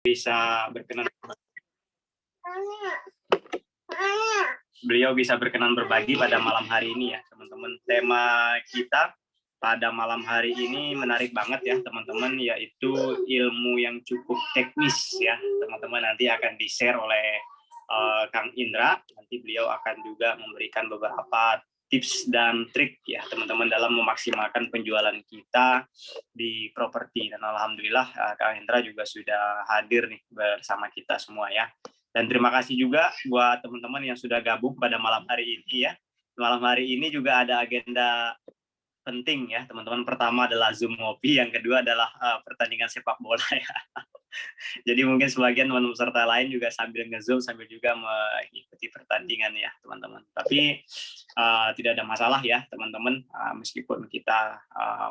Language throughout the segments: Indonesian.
bisa berkenan berbagi pada malam hari ini ya teman-teman. Tema kita pada malam hari ini menarik banget ya teman-teman, yaitu ilmu yang cukup teknis ya teman-teman. Nanti akan di-share oleh Kang Indra. Nanti beliau akan juga memberikan beberapa tips dan trik ya teman-teman dalam memaksimalkan penjualan kita di properti. Dan alhamdulillah Kang Indra juga sudah hadir nih bersama kita semua ya. Dan terima kasih juga buat teman-teman yang sudah gabung pada malam hari ini ya. Malam hari ini juga ada agenda penting ya teman-teman. Pertama adalah Zoom ngopi, yang kedua adalah pertandingan sepak bola ya. Jadi mungkin sebagian teman peserta lain juga sambil nge-Zoom sambil juga mengikuti pertandingan ya teman-teman. Tapi tidak ada masalah ya teman-teman, meskipun kita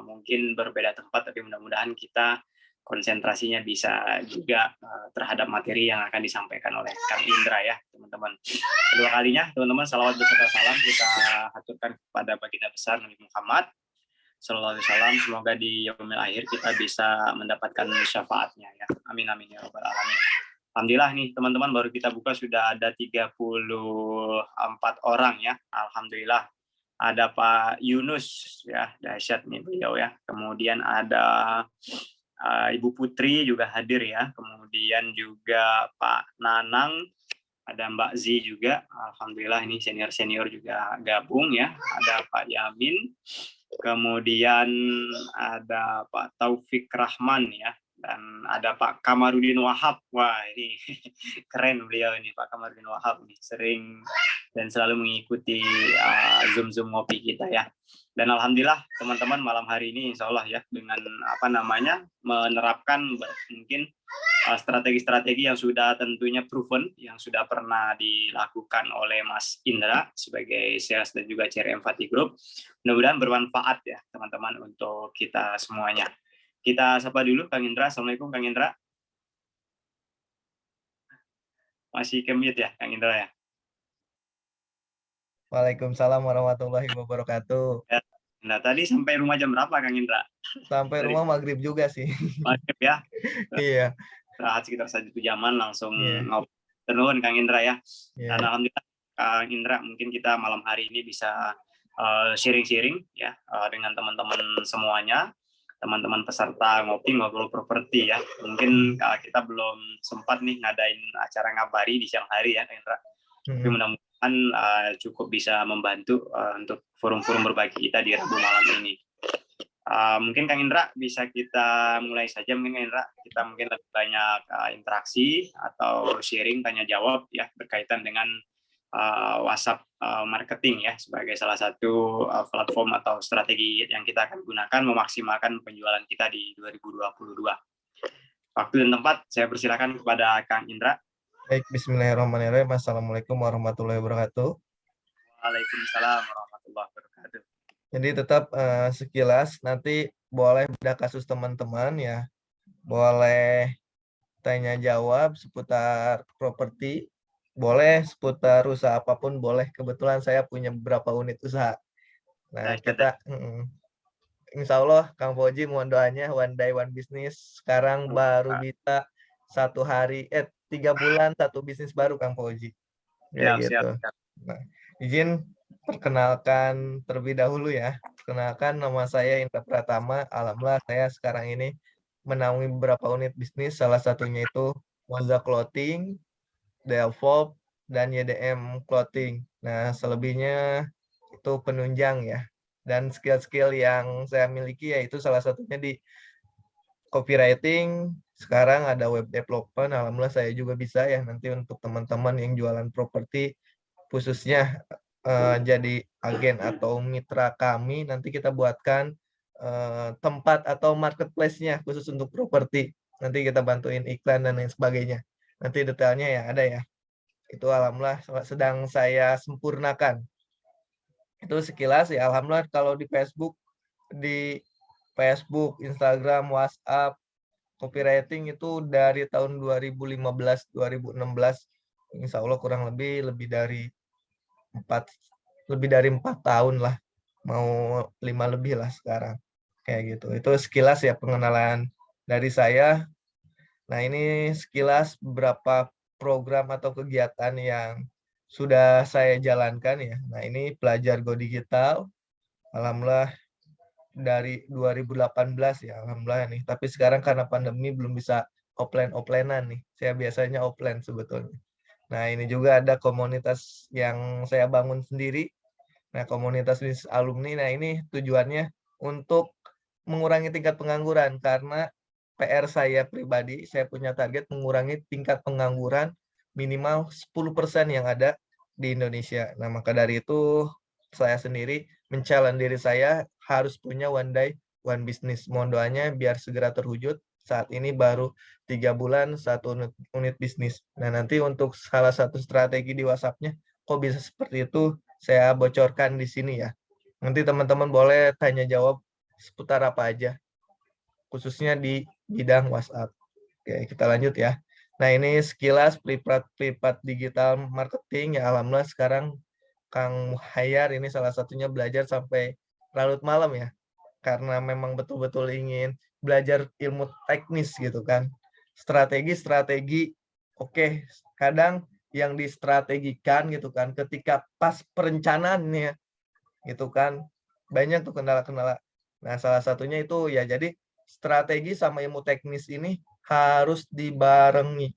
mungkin berbeda tempat, tapi mudah-mudahan kita konsentrasinya bisa juga terhadap materi yang akan disampaikan oleh Kang Indra ya teman-teman. Kedua kalinya teman-teman, salawat beserta salam kita haturkan kepada baginda besar Nabi Muhammad Sallallahu Alaihi Wasallam. Semoga di yaumil akhir kita bisa mendapatkan syafaatnya ya. Amin amin ya robbal alamin. Alhamdulillah nih teman-teman, baru kita buka sudah ada 34 orang ya. Alhamdulillah. Ada Pak Yunus ya, dahsyat nih beliau ya. Kemudian ada Ibu Putri juga hadir ya. Kemudian juga Pak Nanang, ada Mbak Zi juga. Alhamdulillah ini senior-senior juga gabung ya. Ada Pak Yamin. Kemudian ada Pak Taufik Rahman ya. Dan ada Pak Kamarudin Wahab. Wah ini keren beliau ini, Pak Kamarudin Wahab nih, sering dan selalu mengikuti Zoom ngopi kita ya. Dan alhamdulillah teman-teman, malam hari ini insya Allah ya, dengan menerapkan mungkin strategi-strategi yang sudah tentunya proven, yang sudah pernah dilakukan oleh Mas Indra sebagai sales dan juga CRM Fatih Group. Mudah-mudahan bermanfaat ya teman-teman untuk kita semuanya. Kita sapa dulu Kang Indra. Assalamualaikum Kang Indra. Masih ke-mute ya Kang Indra ya? Waalaikumsalam warahmatullahi wabarakatuh. Ya. Nah, tadi sampai rumah jam berapa Kang Indra? Sampai rumah maghrib juga sih. Maghrib ya? Iya. Istirahat sekitar 1 jaman langsung ngopi. Terus Kang Indra ya. Dan alhamdulillah Kang Indra, mungkin kita malam hari ini bisa sharing-sharing ya dengan teman-teman semuanya, teman-teman peserta ngobrol properti ya. Mungkin kita belum sempat nih ngadain acara ngabari di siang hari ya Kang Indra. Tapi mudah-mudahan cukup bisa membantu untuk forum-forum berbagi kita di Rabu malam ini. Mungkin Kang Indra bisa kita mulai saja. Mungkin Kang Indra, kita mungkin lebih banyak interaksi atau sharing tanya jawab ya berkaitan dengan WhatsApp marketing ya, sebagai salah satu platform atau strategi yang kita akan gunakan memaksimalkan penjualan kita di 2022. Waktu dan tempat saya persilakan kepada Kang Indra. Baik, bismillahirrahmanirrahim. Assalamualaikum warahmatullahi wabarakatuh. Waalaikumsalam warahmatullahi wabarakatuh. Jadi tetap sekilas, nanti boleh beda kasus teman-teman ya. Boleh tanya jawab seputar properti, boleh seputar usaha apapun boleh. Kebetulan saya punya beberapa unit usaha. Nah, kita insya Allah Kang Fauzi mohon doanya, one day one business. Sekarang baru bisa 3 bulan 1 bisnis baru Kang Fauzi. Ya gitu. Nah, izin perkenalkan terlebih dahulu ya. Perkenalkan, nama saya Indra Pratama. Alhamdulillah saya sekarang ini menaungi beberapa unit bisnis. Salah satunya itu Moza Clothing, Delvop, dan YDM Clothing. Nah, selebihnya itu penunjang ya. Dan skill-skill yang saya miliki yaitu salah satunya di copywriting, sekarang ada web development. Alhamdulillah saya juga bisa ya, nanti untuk teman-teman yang jualan properti khususnya jadi agen atau mitra kami, nanti kita buatkan tempat atau marketplace-nya khusus untuk properti. Nanti kita bantuin iklan dan lain sebagainya. Nanti detailnya ya ada ya. Itu alhamdulillah sedang saya sempurnakan. Itu sekilas ya, alhamdulillah kalau di Facebook, Instagram, WhatsApp, copywriting itu dari tahun 2015-2016, insya Allah kurang lebih dari 4 tahun lah, mau 5 lebih lah sekarang, kayak gitu. Itu sekilas ya pengenalan dari saya. Nah, ini sekilas beberapa program atau kegiatan yang sudah saya jalankan ya. Nah, ini Pelajar Go Digital, alhamdulillah dari 2018 ya, alhamdulillah nih. Tapi sekarang karena pandemi belum bisa offline-offlinean nih. Saya biasanya offline sebetulnya. Nah, ini juga ada komunitas yang saya bangun sendiri. Nah, komunitas bisnis alumni, nah ini tujuannya untuk mengurangi tingkat pengangguran karena PR saya pribadi, saya punya target mengurangi tingkat pengangguran minimal 10% yang ada di Indonesia. Nah, maka dari itu saya sendiri men-challenge diri saya harus punya one day one business. Mohon doanya biar segera terwujud. Saat ini baru 3 bulan satu unit bisnis. Nah, nanti untuk salah satu strategi di WhatsApp-nya, kok bisa seperti itu, saya bocorkan di sini ya. Nanti teman-teman boleh tanya jawab seputar apa aja, khususnya di bidang WhatsApp. Oke, kita lanjut ya. Nah, ini sekilas privat digital marketing ya, alhamdulillah sekarang Kang Hayar ini salah satunya belajar sampai larut malam ya. Karena memang betul-betul ingin belajar ilmu teknis gitu kan. Strategi-strategi, oke, kadang yang distrategikan gitu kan, ketika pas perencanaannya gitu kan, banyak tuh kendala-kendala. Nah, salah satunya itu ya jadi strategi sama ilmu teknis ini harus dibarengi.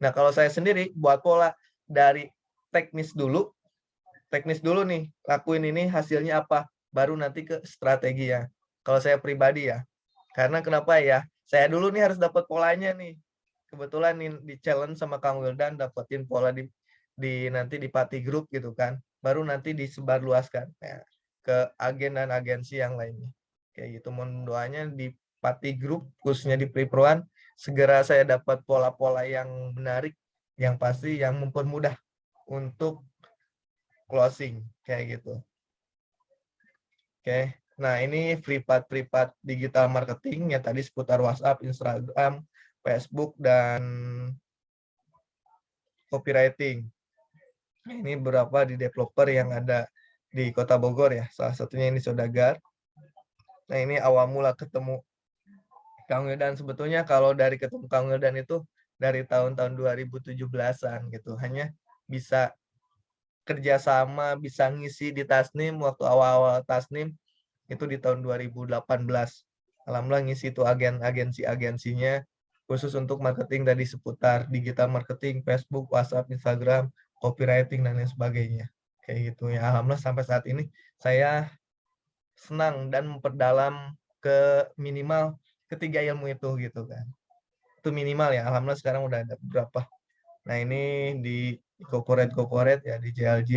Nah, kalau saya sendiri buat pola dari teknis dulu nih, lakuin ini hasilnya apa, baru nanti ke strategi ya. Kalau saya pribadi ya, karena kenapa ya, saya dulu nih harus dapat polanya nih. Kebetulan nih di challenge sama Kang Wildan dapetin pola di nanti di Pati Group gitu kan, baru nanti disebarluaskan ya, ke agen dan agensi yang lainnya. Kayak gitu, mohon doanya di Pati Group, khususnya di Priproan, segera saya dapat pola-pola yang menarik, yang pasti yang mempermudah untuk closing kayak gitu. Oke. Nah, ini privat digital marketing ya tadi seputar WhatsApp, Instagram, Facebook dan copywriting. Nah, ini beberapa di developer yang ada di Kota Bogor ya. Salah satunya ini Sodagar. Nah, ini awal mula ketemu Kang Wildan. Sebetulnya kalau dari ketemu Kang Wildan itu dari tahun-tahun 2017-an gitu. Hanya bisa kerjasama, bisa ngisi di Tasnim waktu awal-awal Tasnim itu di tahun 2018. Alhamdulillah ngisi itu agensi-agensinya khusus untuk marketing tadi seputar digital marketing, Facebook, WhatsApp, Instagram, copywriting dan lain sebagainya. Kayak gitu ya. Alhamdulillah sampai saat ini saya senang dan memperdalam ke minimal ketiga ilmu itu gitu kan. Itu minimal ya. Alhamdulillah sekarang udah ada beberapa. Nah, ini di corporate ya di JLJ.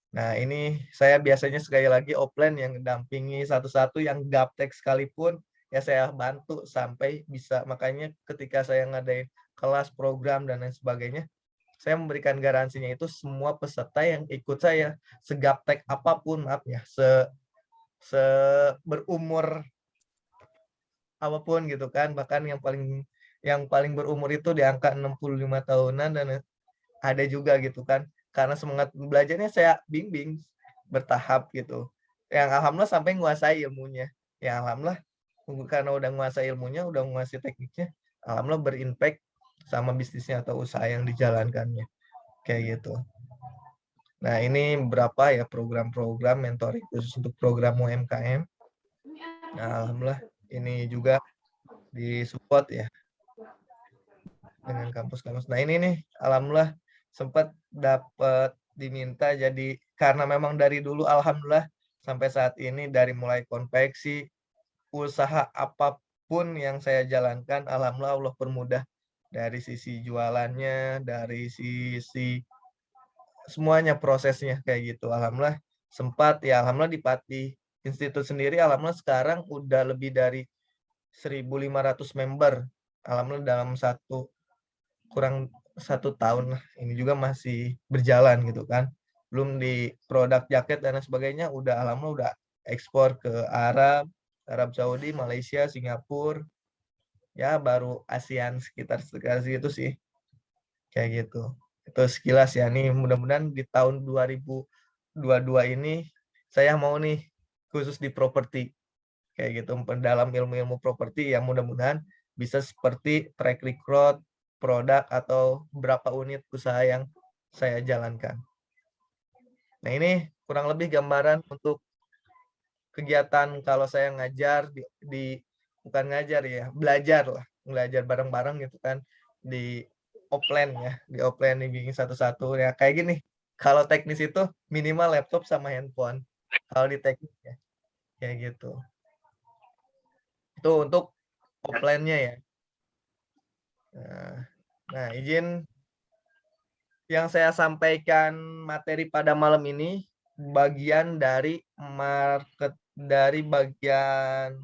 Nah, ini saya biasanya sekali lagi offline yang dampingi satu-satu, yang gaptek sekalipun ya saya bantu sampai bisa. Makanya ketika saya ngadain kelas, program dan lain sebagainya, saya memberikan garansinya itu semua peserta yang ikut saya segaptek apapun, maaf ya, se berumur apapun gitu kan, bahkan yang paling berumur itu di angka 65 tahunan dan ada juga gitu kan. Karena semangat belajarnya saya bimbing bertahap gitu. Yang alhamdulillah sampai nguasai ilmunya. Ya alhamdulillah karena udah nguasai ilmunya, udah nguasai tekniknya, alhamdulillah berimpact sama bisnisnya atau usaha yang dijalankannya. Kayak gitu. Nah, ini berapa ya program-program mentoring khusus untuk program UMKM. Nah, alhamdulillah ini juga disupport ya dengan kampus-kampus. Nah, ini nih alhamdulillah sempat dapat diminta jadi, karena memang dari dulu alhamdulillah sampai saat ini dari mulai konveksi, usaha apapun yang saya jalankan alhamdulillah Allah permudah, dari sisi jualannya, dari sisi semuanya prosesnya kayak gitu. Alhamdulillah sempat ya, alhamdulillah di Pati Institut sendiri alhamdulillah sekarang udah lebih dari 1.500 member. Alhamdulillah dalam kurang 1 tahun lah. Ini juga masih berjalan gitu kan. Belum di produk jaket dan lain sebagainya, udah alhamdulillah udah ekspor ke Arab Saudi, Malaysia, Singapura. Ya baru ASEAN sekitar segitu sih. Kayak gitu. Itu sekilas ya nih, mudah-mudahan di tahun 2022 ini saya mau nih khusus di properti kayak gitu, dalam ilmu-ilmu properti yang mudah-mudahan bisa seperti track record, produk, atau berapa unit usaha yang saya jalankan. Nah, ini kurang lebih gambaran untuk kegiatan kalau saya ngajar bukan ngajar ya, belajar bareng-bareng gitu kan di offline ya, di offline dibikin satu-satu ya kayak gini. Kalau teknis itu minimal laptop sama handphone. Kalau di teknis ya kayak gitu. Itu untuk offline-nya ya. Nah, izin yang saya sampaikan materi pada malam ini bagian dari bagian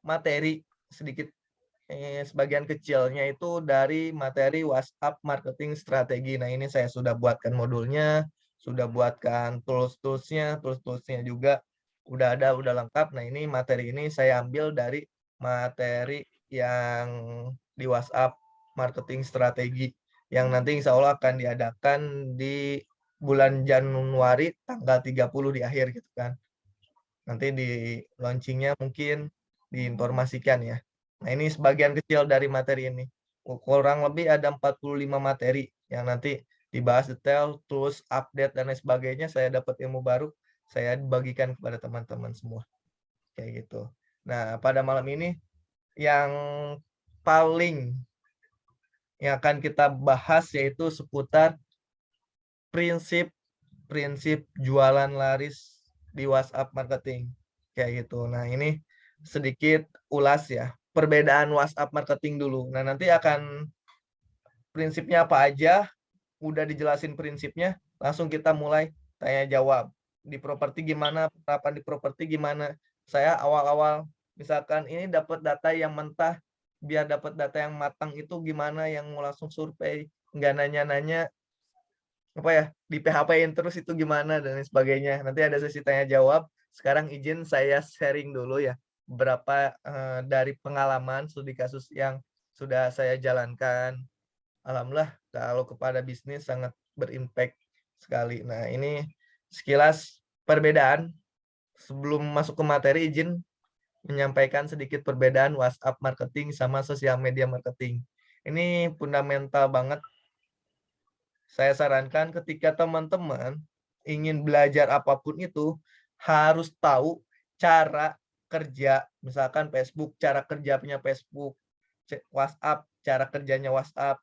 materi sedikit sebagian kecilnya itu dari materi WhatsApp marketing strategi. Nah, ini saya sudah buatkan modulnya, sudah buatkan tools-toolsnya juga udah lengkap. Nah, ini materi ini saya ambil dari materi yang di WhatsApp marketing strategi yang nanti insya Allah akan diadakan di bulan Januari tanggal 30 di akhir gitu kan. Nanti di launchingnya mungkin diinformasikan ya. Nah, ini sebagian kecil dari materi ini. Kurang lebih ada 45 materi yang nanti dibahas detail, terus update dan lain sebagainya. Saya dapat ilmu baru, saya bagikan kepada teman-teman semua. Kayak gitu. Nah, pada malam ini yang paling yang akan kita bahas yaitu seputar prinsip jualan laris di WhatsApp marketing. Kayak gitu. Nah, ini sedikit ulas ya. Perbedaan WhatsApp marketing dulu. Nah, nanti akan prinsipnya apa aja, udah dijelasin prinsipnya, langsung kita mulai tanya jawab. Di properti gimana, penerapan di properti gimana. Saya awal-awal misalkan ini dapat data yang mentah, biar dapat data yang matang itu gimana, yang mau langsung survei, nggak nanya-nanya apa ya, di PHP-in terus itu gimana dan lain sebagainya. Nanti ada sesi tanya jawab. Sekarang izin saya sharing dulu ya beberapa dari pengalaman studi kasus yang sudah saya jalankan. Alhamdulillah kalau kepada bisnis sangat berimpact sekali. Nah, ini sekilas perbedaan. Sebelum masuk ke materi, izin menyampaikan sedikit perbedaan WhatsApp marketing sama sosial media marketing. Ini fundamental banget. Saya sarankan ketika teman-teman ingin belajar apapun itu, harus tahu cara kerja, misalkan Facebook, cara kerjanya Facebook, WhatsApp, cara kerjanya WhatsApp,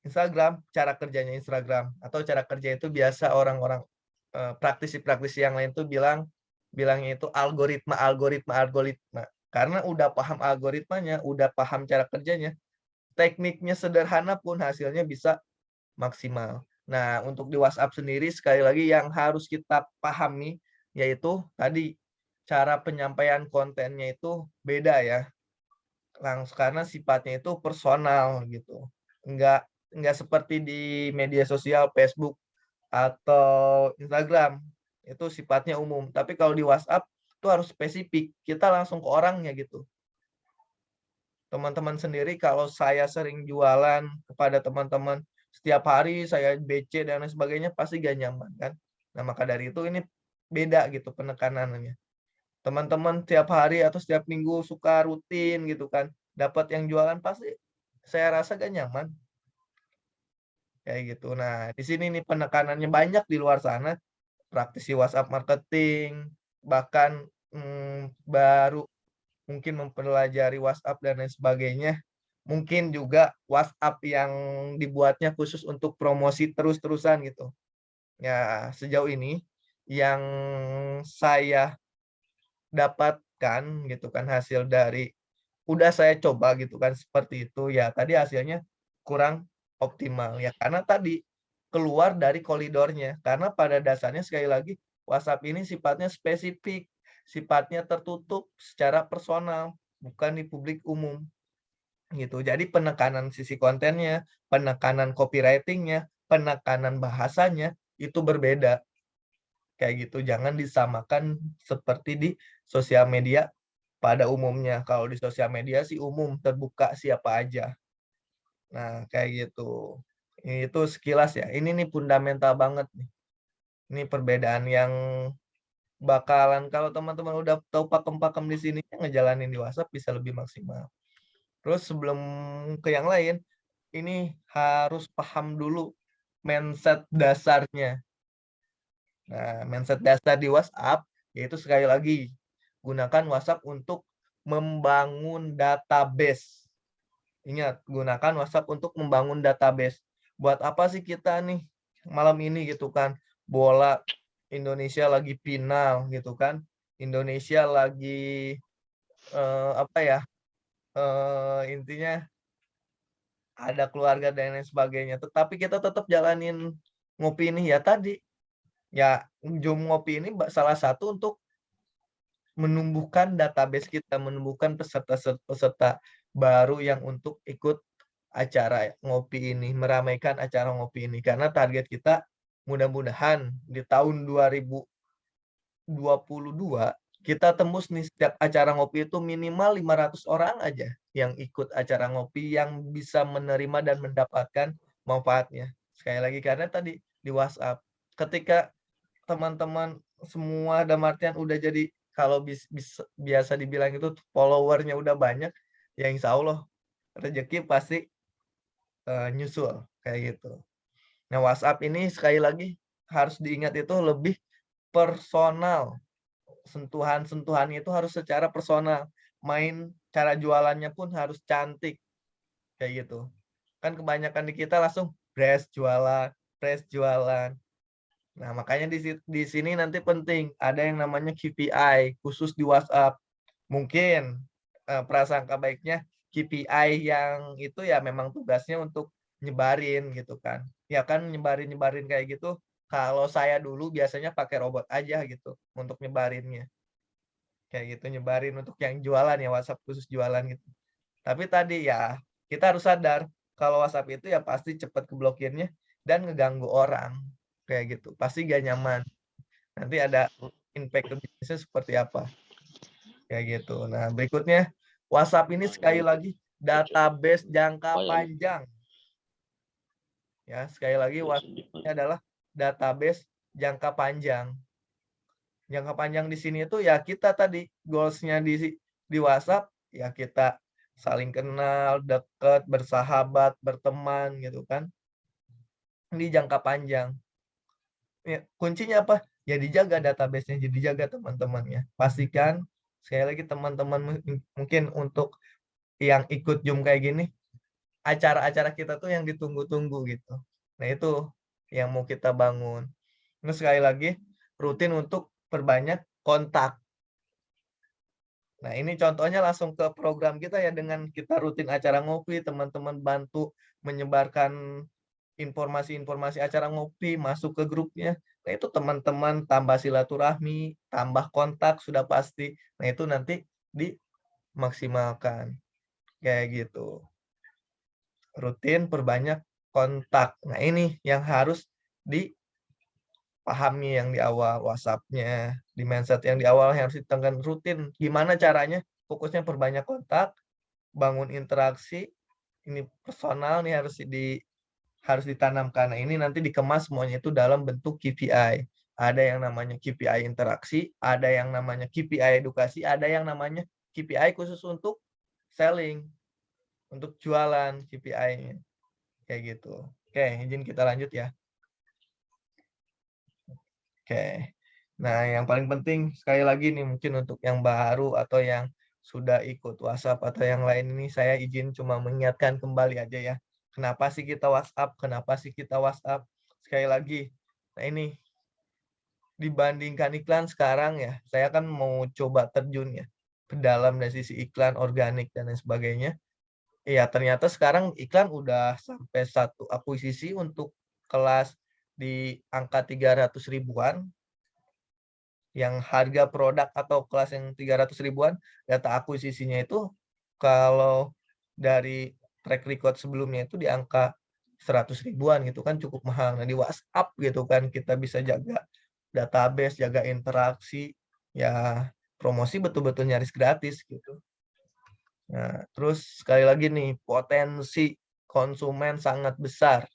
Instagram, cara kerjanya Instagram, atau cara kerja itu biasa orang-orang praktisi-praktisi yang lain tuh bilangnya itu algoritma. Karena udah paham algoritmanya, udah paham cara kerjanya, tekniknya sederhana pun hasilnya bisa maksimal. Nah, untuk di WhatsApp sendiri sekali lagi yang harus kita pahami yaitu tadi cara penyampaian kontennya itu beda ya. Langsung karena sifatnya itu personal gitu. Enggak seperti di media sosial Facebook atau Instagram. Itu sifatnya umum. Tapi kalau di WhatsApp itu harus spesifik. Kita langsung ke orangnya gitu. Teman-teman sendiri kalau saya sering jualan kepada teman-teman setiap hari saya BC dan lain sebagainya pasti gak nyaman kan. Nah, maka dari itu ini beda gitu penekanannya. Teman-teman tiap hari atau setiap minggu suka rutin gitu kan, dapat yang jualan pasti saya rasa gak nyaman. Kayak gitu. Nah, di sini nih penekanannya banyak di luar sana, praktisi WhatsApp marketing, bahkan baru mungkin mempelajari WhatsApp dan lain sebagainya. Mungkin juga WhatsApp yang dibuatnya khusus untuk promosi terus-terusan gitu. Ya, sejauh ini yang saya dapatkan gitu kan hasil dari udah saya coba gitu kan seperti itu ya tadi hasilnya kurang optimal ya karena tadi keluar dari koridornya karena pada dasarnya sekali lagi WhatsApp ini sifatnya spesifik, sifatnya tertutup secara personal, bukan di publik umum gitu. Jadi penekanan sisi kontennya, penekanan copywriting-nya, penekanan bahasanya itu berbeda. Kayak gitu. Jangan disamakan seperti di sosial media pada umumnya. Kalau di sosial media sih umum, terbuka siapa aja. Nah, kayak gitu. Itu sekilas ya. Ini nih fundamental banget nih. Ini perbedaan yang bakalan kalau teman-teman udah tahu pakem-pakem di sini ngejalanin di WhatsApp bisa lebih maksimal. Terus sebelum ke yang lain, ini harus paham dulu mindset dasarnya. Nah, mindset dasar di WhatsApp yaitu sekali lagi gunakan WhatsApp untuk membangun database. Ingat, gunakan WhatsApp untuk membangun database. Buat apa sih kita nih malam ini gitu kan? Bola Indonesia lagi final gitu kan? Indonesia lagi apa ya? Intinya ada keluarga dan lain sebagainya. Tetapi kita tetap jalanin ngopi ini ya tadi. Ya, Zoom ngopi ini salah satu untuk menumbuhkan database kita, menumbuhkan peserta-peserta baru yang untuk ikut acara ngopi ini, meramaikan acara ngopi ini. Karena target kita mudah-mudahan di tahun 2022 kita tembus nih setiap acara ngopi itu minimal 500 orang aja yang ikut acara ngopi yang bisa menerima dan mendapatkan manfaatnya. Sekali lagi karena tadi di WhatsApp ketika teman-teman semua dalam artian udah jadi kalau biasa dibilang itu followernya udah banyak, ya insya Allah rezeki pasti nyusul kayak gitu. Nah, WhatsApp ini sekali lagi harus diingat itu lebih personal. Sentuhan-sentuhannya itu harus secara personal. Cara jualannya pun harus cantik kayak gitu. Kan kebanyakan di kita langsung press jualan. Nah, makanya di sini nanti penting ada yang namanya KPI khusus di WhatsApp. Mungkin prasangka baiknya KPI yang itu ya memang tugasnya untuk nyebarin gitu kan. Ya kan nyebarin kayak gitu. Kalau saya dulu biasanya pakai robot aja gitu untuk nyebarinnya. Kayak gitu nyebarin untuk yang jualan ya WhatsApp khusus jualan gitu. Tapi tadi ya kita harus sadar kalau WhatsApp itu ya pasti cepat keblokirnya dan ngeganggu orang kayak gitu. Pasti gak nyaman. Nanti ada impact ke bisnisnya seperti apa. Kayak gitu. Nah, berikutnya WhatsApp ini sekali lagi database jangka panjang. Ya, sekali lagi WhatsApp ini adalah database jangka panjang. Jangka panjang di sini itu ya kita tadi goals-nya di WhatsApp ya kita saling kenal, dekat, bersahabat, berteman gitu kan. Ini jangka panjang. Ya, kuncinya apa? Ya dijaga database-nya, jadi dijaga teman-temannya. Pastikan sekali lagi teman-teman mungkin untuk yang ikut Zoom kayak gini, acara-acara kita tuh yang ditunggu-tunggu gitu. Nah, itu yang mau kita bangun. Terus sekali lagi rutin untuk perbanyak kontak. Nah, ini contohnya langsung ke program kita ya dengan kita rutin acara ngopi, teman-teman bantu menyebarkan informasi-informasi acara ngopi masuk ke grupnya. Nah, itu teman-teman tambah silaturahmi, tambah kontak sudah pasti. Nah, itu nanti dimaksimalkan. Kayak gitu. Rutin perbanyak kontak. Nah, ini yang harus dipahami yang di awal WhatsApp-nya, di mindset yang di awal harus ditekan rutin. Gimana caranya? Fokusnya perbanyak kontak, bangun interaksi, ini personal nih harus ditanamkan. Nah, ini nanti dikemas semuanya itu dalam bentuk KPI. Ada yang namanya KPI interaksi, ada yang namanya KPI edukasi, ada yang namanya KPI khusus untuk selling, untuk jualan KPI-nya. Kayak gitu. Oke, izin kita lanjut ya. Oke. Nah, yang paling penting sekali lagi nih mungkin untuk yang baru atau yang sudah ikut WhatsApp atau yang lain ini saya izin cuma mengingatkan kembali aja ya. Kenapa sih kita WhatsApp? Kenapa sih kita WhatsApp? Sekali lagi. Nah, ini dibandingkan iklan sekarang ya, saya kan mau coba terjun ya ke dalam dari sisi iklan organik dan lain sebagainya. Iya, ternyata sekarang iklan udah sampai satu akuisisi untuk kelas di angka 300 ribuan. Yang harga produk atau kelas yang 300 ribuan, data akuisisinya itu kalau dari track record sebelumnya itu di angka 100 ribuan gitu kan cukup mahal. Nah, di WhatsApp gitu kan kita bisa jaga database, jaga interaksi, ya promosi betul-betul nyaris gratis gitu. Nah, terus sekali lagi nih, potensi konsumen sangat besar.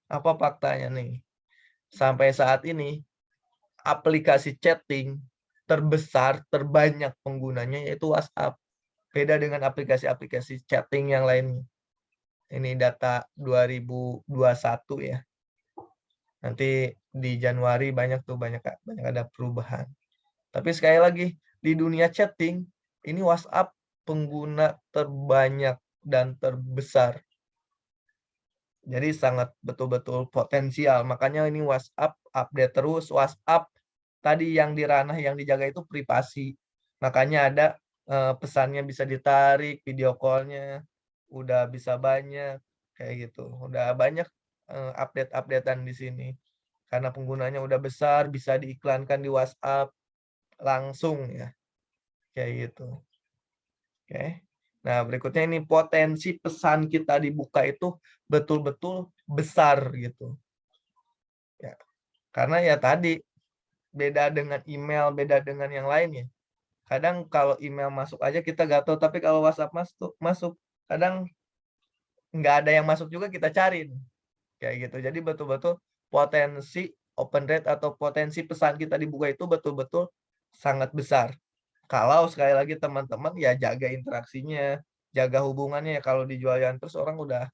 Apa faktanya nih? Sampai saat ini, aplikasi chatting terbesar, terbanyak penggunanya yaitu WhatsApp. Beda dengan aplikasi-aplikasi chatting yang lainnya. Ini data 2021 ya. Nanti di Januari banyak ada perubahan. Tapi sekali lagi di dunia chatting ini WhatsApp pengguna terbanyak dan terbesar. Jadi sangat betul-betul potensial. Makanya ini WhatsApp update terus. WhatsApp tadi yang di ranah yang dijaga itu privasi. Makanya ada pesannya bisa ditarik, video call-nya udah bisa banyak kayak gitu. Udah banyak update-updatean di sini. Karena penggunanya udah besar, bisa diiklankan di WhatsApp langsung ya. Kayak gitu. Oke. Nah, berikutnya ini potensi pesan kita dibuka itu betul-betul besar gitu. Ya. Karena ya tadi beda dengan email, beda dengan yang lainnya. Kadang kalau email masuk aja kita gak tahu, tapi kalau WhatsApp masuk, kadang nggak ada yang masuk juga kita cari. Kayak gitu. Jadi betul-betul potensi open rate atau potensi pesan kita dibuka itu betul-betul sangat besar. Kalau sekali lagi teman-teman ya jaga interaksinya, jaga hubungannya ya. Kalau dijualin terus orang udah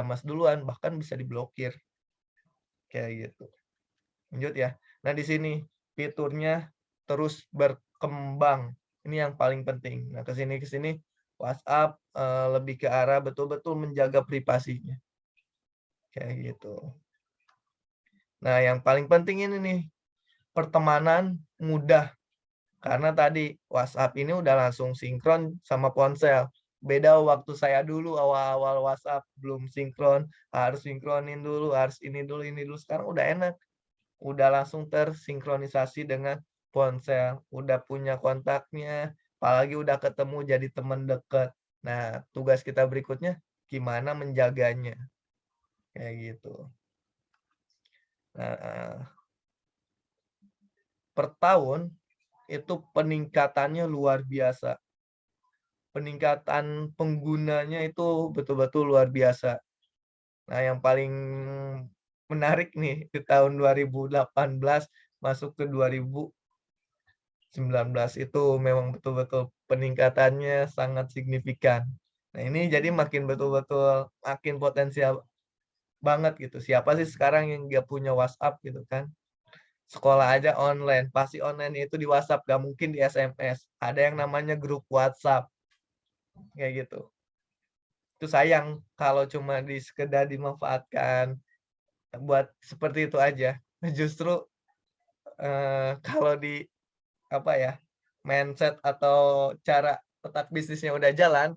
mas duluan, bahkan bisa diblokir. Kayak gitu. Lanjut ya. Nah, di sini fiturnya terus berkembang. Ini yang paling penting. Nah, ke sini WhatsApp lebih ke arah betul-betul menjaga privasinya. Kayak gitu. Nah, yang paling penting ini nih, pertemanan mudah. Karena tadi WhatsApp ini udah langsung sinkron sama ponsel. Beda waktu saya dulu awal-awal WhatsApp belum sinkron, harus sinkronin dulu, harus ini dulu, ini dulu. Sekarang udah enak. Udah langsung tersinkronisasi dengan ponsel. Udah punya kontaknya, apalagi udah ketemu jadi teman dekat. Nah, tugas kita berikutnya gimana menjaganya. Kayak gitu. Nah, per tahun itu peningkatannya luar biasa. Peningkatan penggunanya itu betul-betul luar biasa. Nah, yang paling menarik nih di tahun 2018 masuk ke 2019 itu memang betul-betul peningkatannya sangat signifikan. Nah, ini jadi makin betul-betul makin potensial banget gitu. Siapa sih sekarang yang nggak punya WhatsApp gitu kan? Sekolah aja online, pasti online itu di WhatsApp, gak mungkin di SMS. Ada yang namanya grup WhatsApp, kayak gitu. Itu sayang kalau cuma sekedar dimanfaatkan buat seperti itu aja. Justru kalau di apa ya, mindset atau cara otak bisnisnya udah jalan,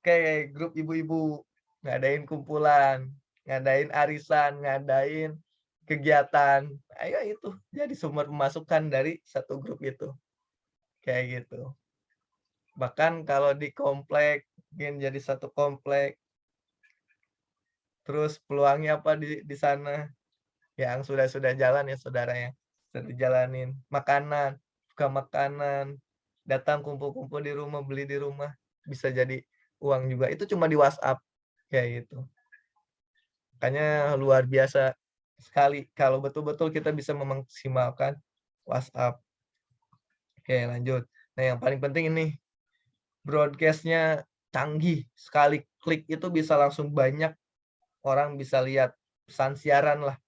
kayak grup ibu-ibu ngadain kumpulan, ngadain arisan, ngadain kegiatan. Ayo itu jadi sumber pemasukan dari satu grup itu. Kayak gitu. Bahkan kalau di komplek, mungkin jadi satu komplek. Terus peluangnya apa di sana? Yang sudah jalan ya saudara ya. Sudah dijalanin. Makanan, buka makanan, datang kumpul-kumpul di rumah, beli di rumah. Bisa jadi uang juga. Itu cuma di WhatsApp. Kayak gitu. Makanya luar biasa sekali kalau betul-betul kita bisa memaksimalkan WhatsApp. Oke, lanjut. Nah, yang paling penting ini broadcast-nya canggih. Sekali klik itu bisa langsung banyak orang bisa lihat pesan siaran lah.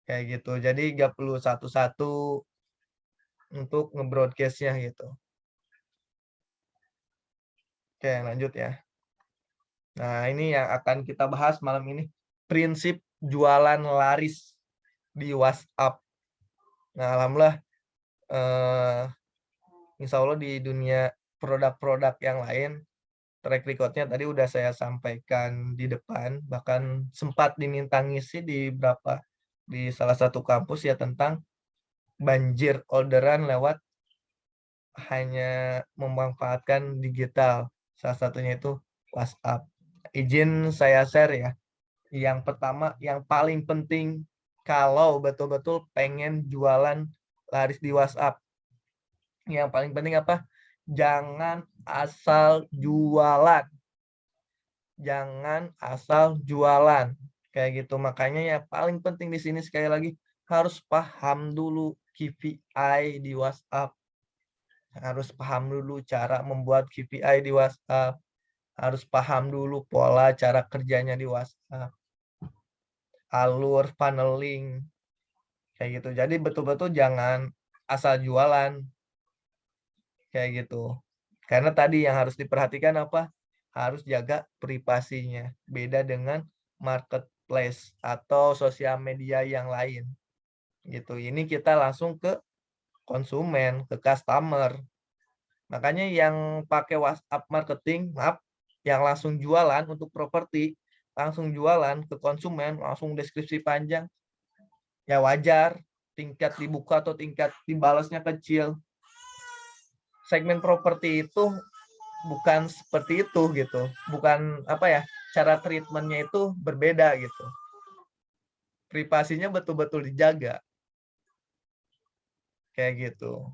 Kayak gitu. Jadi nggak perlu satu-satu untuk nge-broadcast-nya gitu. Oke, lanjut ya. Nah, ini yang akan kita bahas malam ini. Prinsip jualan laris di WhatsApp. Nah, alhamdulillah insya Allah di dunia produk-produk yang lain, track record-nya tadi udah saya sampaikan di depan, bahkan sempat diminta ngisi di salah satu kampus ya tentang banjir orderan lewat hanya memanfaatkan digital. Salah satunya itu WhatsApp. Izin saya share ya. Yang pertama, yang paling penting kalau betul-betul pengen jualan laris di WhatsApp. Yang paling penting apa? Jangan asal jualan. Jangan asal jualan. Kayak gitu. Makanya ya paling penting di sini sekali lagi harus paham dulu KPI di WhatsApp. harus paham dulu cara membuat KPI di WhatsApp, harus paham dulu pola cara kerjanya di WhatsApp, alur funneling, kayak gitu. Jadi betul-betul jangan asal jualan, kayak gitu. Karena tadi yang harus diperhatikan apa? Harus jaga privasinya. Beda dengan marketplace atau sosial media yang lain. Gitu. Ini kita langsung ke konsumen, ke customer. Makanya yang pakai WhatsApp marketing, maaf, yang langsung jualan untuk properti, langsung jualan ke konsumen, langsung deskripsi panjang, ya wajar, tingkat dibuka atau tingkat dibalasnya kecil. Segmen properti itu bukan seperti itu gitu, bukan apa ya, cara treatmentnya itu berbeda gitu. Privasinya betul-betul dijaga, kayak gitu.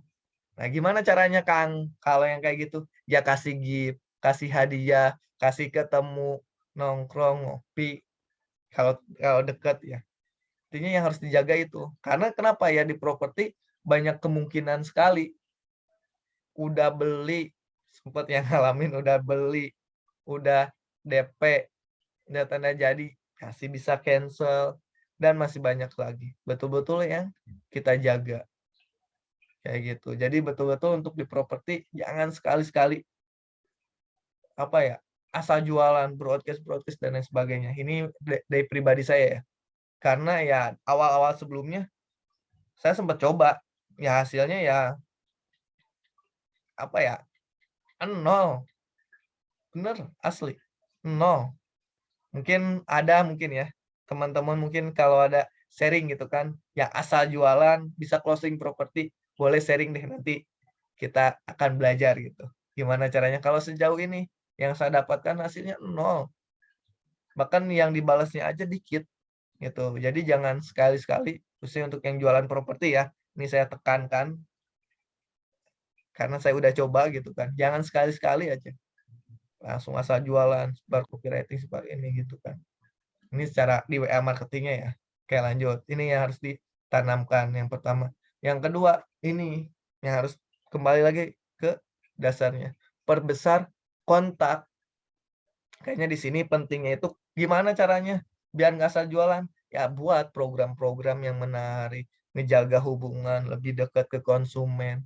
Nah, gimana caranya Kang? Kalau yang kayak gitu, ya kasih gift, kasih hadiah, kasih ketemu, nongkrong, ngopi. Kalau kalau deket ya. Intinya yang harus dijaga itu. Karena kenapa ya di properti banyak kemungkinan sekali. Udah beli, sempat yang ngalamin udah beli, udah DP, udah tanda jadi, kasih bisa cancel, dan masih banyak lagi. Betul-betul yang kita jaga. Kayak gitu. Jadi betul-betul untuk di properti jangan sekali-sekali apa ya, asal jualan, broadcast dan lain sebagainya. Ini dari pribadi saya ya. Karena ya awal-awal sebelumnya saya sempat coba, ya hasilnya ya apa ya, nol. Bener, asli. Nol. Mungkin ada mungkin ya. Teman-teman mungkin kalau ada sharing gitu kan, ya asal jualan bisa closing properti, boleh sharing deh nanti kita akan belajar gitu. Gimana caranya? Kalau sejauh ini yang saya dapatkan hasilnya nol. Bahkan yang dibalasnya aja dikit gitu. Jadi jangan sekali-sekali, khususnya untuk yang jualan properti ya. Ini saya tekankan karena saya udah coba gitu kan. Jangan sekali-sekali aja langsung asal jualan, sebar copywriting, sebar ini gitu kan. Ini secara di WA marketingnya ya. Oke, lanjut. Ini yang harus ditanamkan yang pertama. Yang kedua, ini yang harus kembali lagi ke dasarnya. Perbesar kontak. Kayaknya di sini pentingnya itu gimana caranya biar nggak asal jualan? Ya buat program-program yang menarik, ngejaga hubungan lebih dekat ke konsumen.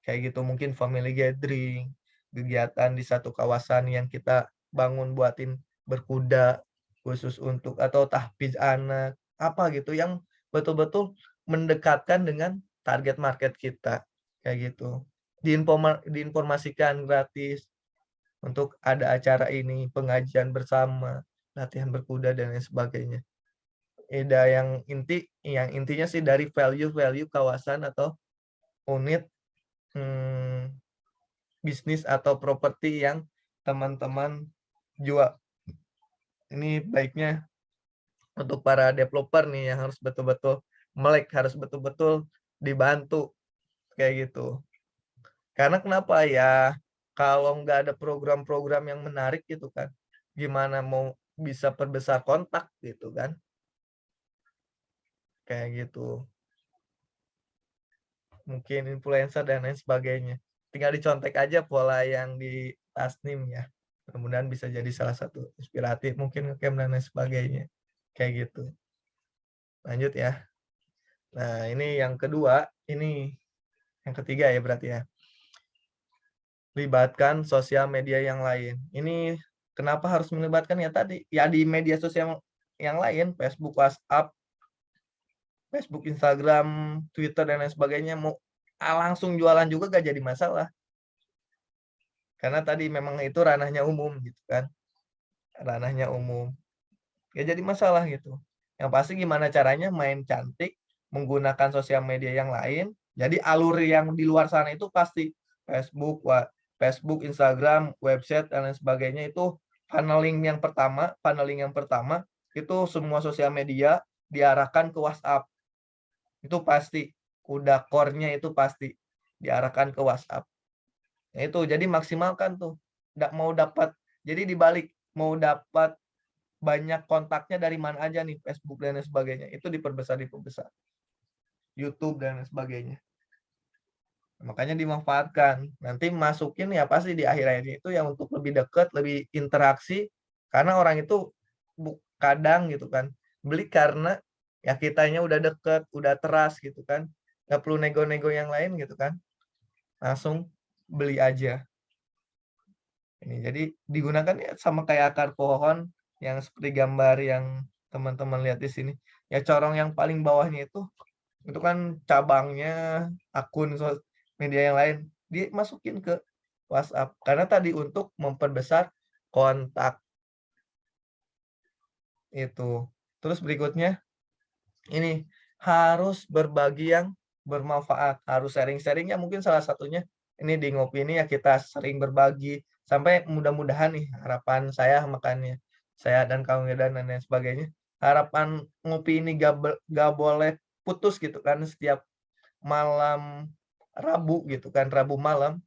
Kayak gitu mungkin family gathering, kegiatan di satu kawasan yang kita bangun buatin berkuda khusus untuk atau tahfiz anak, apa gitu yang betul-betul mendekatkan dengan target market kita. Kayak gitu. Diinformasikan gratis untuk ada acara ini, pengajian bersama, latihan berkuda dan lain sebagainya. Yang intinya sih dari value kawasan atau unit bisnis atau properti yang teman-teman jual. Ini baiknya untuk para developer nih yang harus betul-betul melek, harus betul-betul dibantu kayak gitu. Karena kenapa ya, kalau nggak ada program-program yang menarik gitu kan, gimana mau bisa perbesar kontak gitu kan, kayak gitu. Mungkin influencer dan lain sebagainya. Tinggal dicontek aja pola yang di Tasnim ya. Mudah-mudahan bisa jadi salah satu inspiratif, mungkin ngecamp dan lain sebagainya. Kayak gitu. Lanjut ya. Nah, ini yang kedua, ini yang ketiga ya berarti ya. Libatkan sosial media yang lain. Ini kenapa harus melibatkan ya tadi? Ya di media sosial yang lain, Facebook, WhatsApp, Facebook, Instagram, Twitter dan lain sebagainya mau langsung jualan juga gak jadi masalah. Karena tadi memang itu ranahnya umum gitu kan. Ranahnya umum. Gak jadi masalah gitu. Yang pasti gimana caranya main cantik, menggunakan sosial media yang lain. Jadi alur yang di luar sana itu pasti Facebook, Instagram, website dan lain sebagainya itu funneling yang pertama itu semua sosial media diarahkan ke WhatsApp. Itu pasti. Udah core-nya itu pasti diarahkan ke WhatsApp. Nah, itu jadi maksimalkan tuh. Mau dapat, jadi dibalik mau dapat banyak kontaknya dari mana aja nih, Facebook dan lain sebagainya, itu diperbesar, YouTube dan lain sebagainya. Makanya dimanfaatkan. Nanti masukin ya pasti di akhir-akhirnya itu yang untuk lebih dekat, lebih interaksi, karena orang itu kadang gitu kan, beli karena ya kitanya udah deket, udah teras gitu kan, nggak perlu nego-nego yang lain gitu kan, langsung beli aja. Ini jadi digunakan ya sama kayak akar pohon yang seperti gambar yang teman-teman lihat di sini. Ya corong yang paling bawahnya itu kan cabangnya akun media yang lain, dimasukin ke WhatsApp. Karena tadi untuk memperbesar kontak itu. Terus berikutnya ini harus berbagi yang bermanfaat, harus sharing-sharing ya mungkin salah satunya ini di ngopi ini ya kita sering berbagi sampai mudah-mudahan nih harapan saya makanya saya dan kawan dan lain sebagainya, harapan ngopi ini gak boleh putus gitu kan setiap malam Rabu gitu kan, Rabu malam,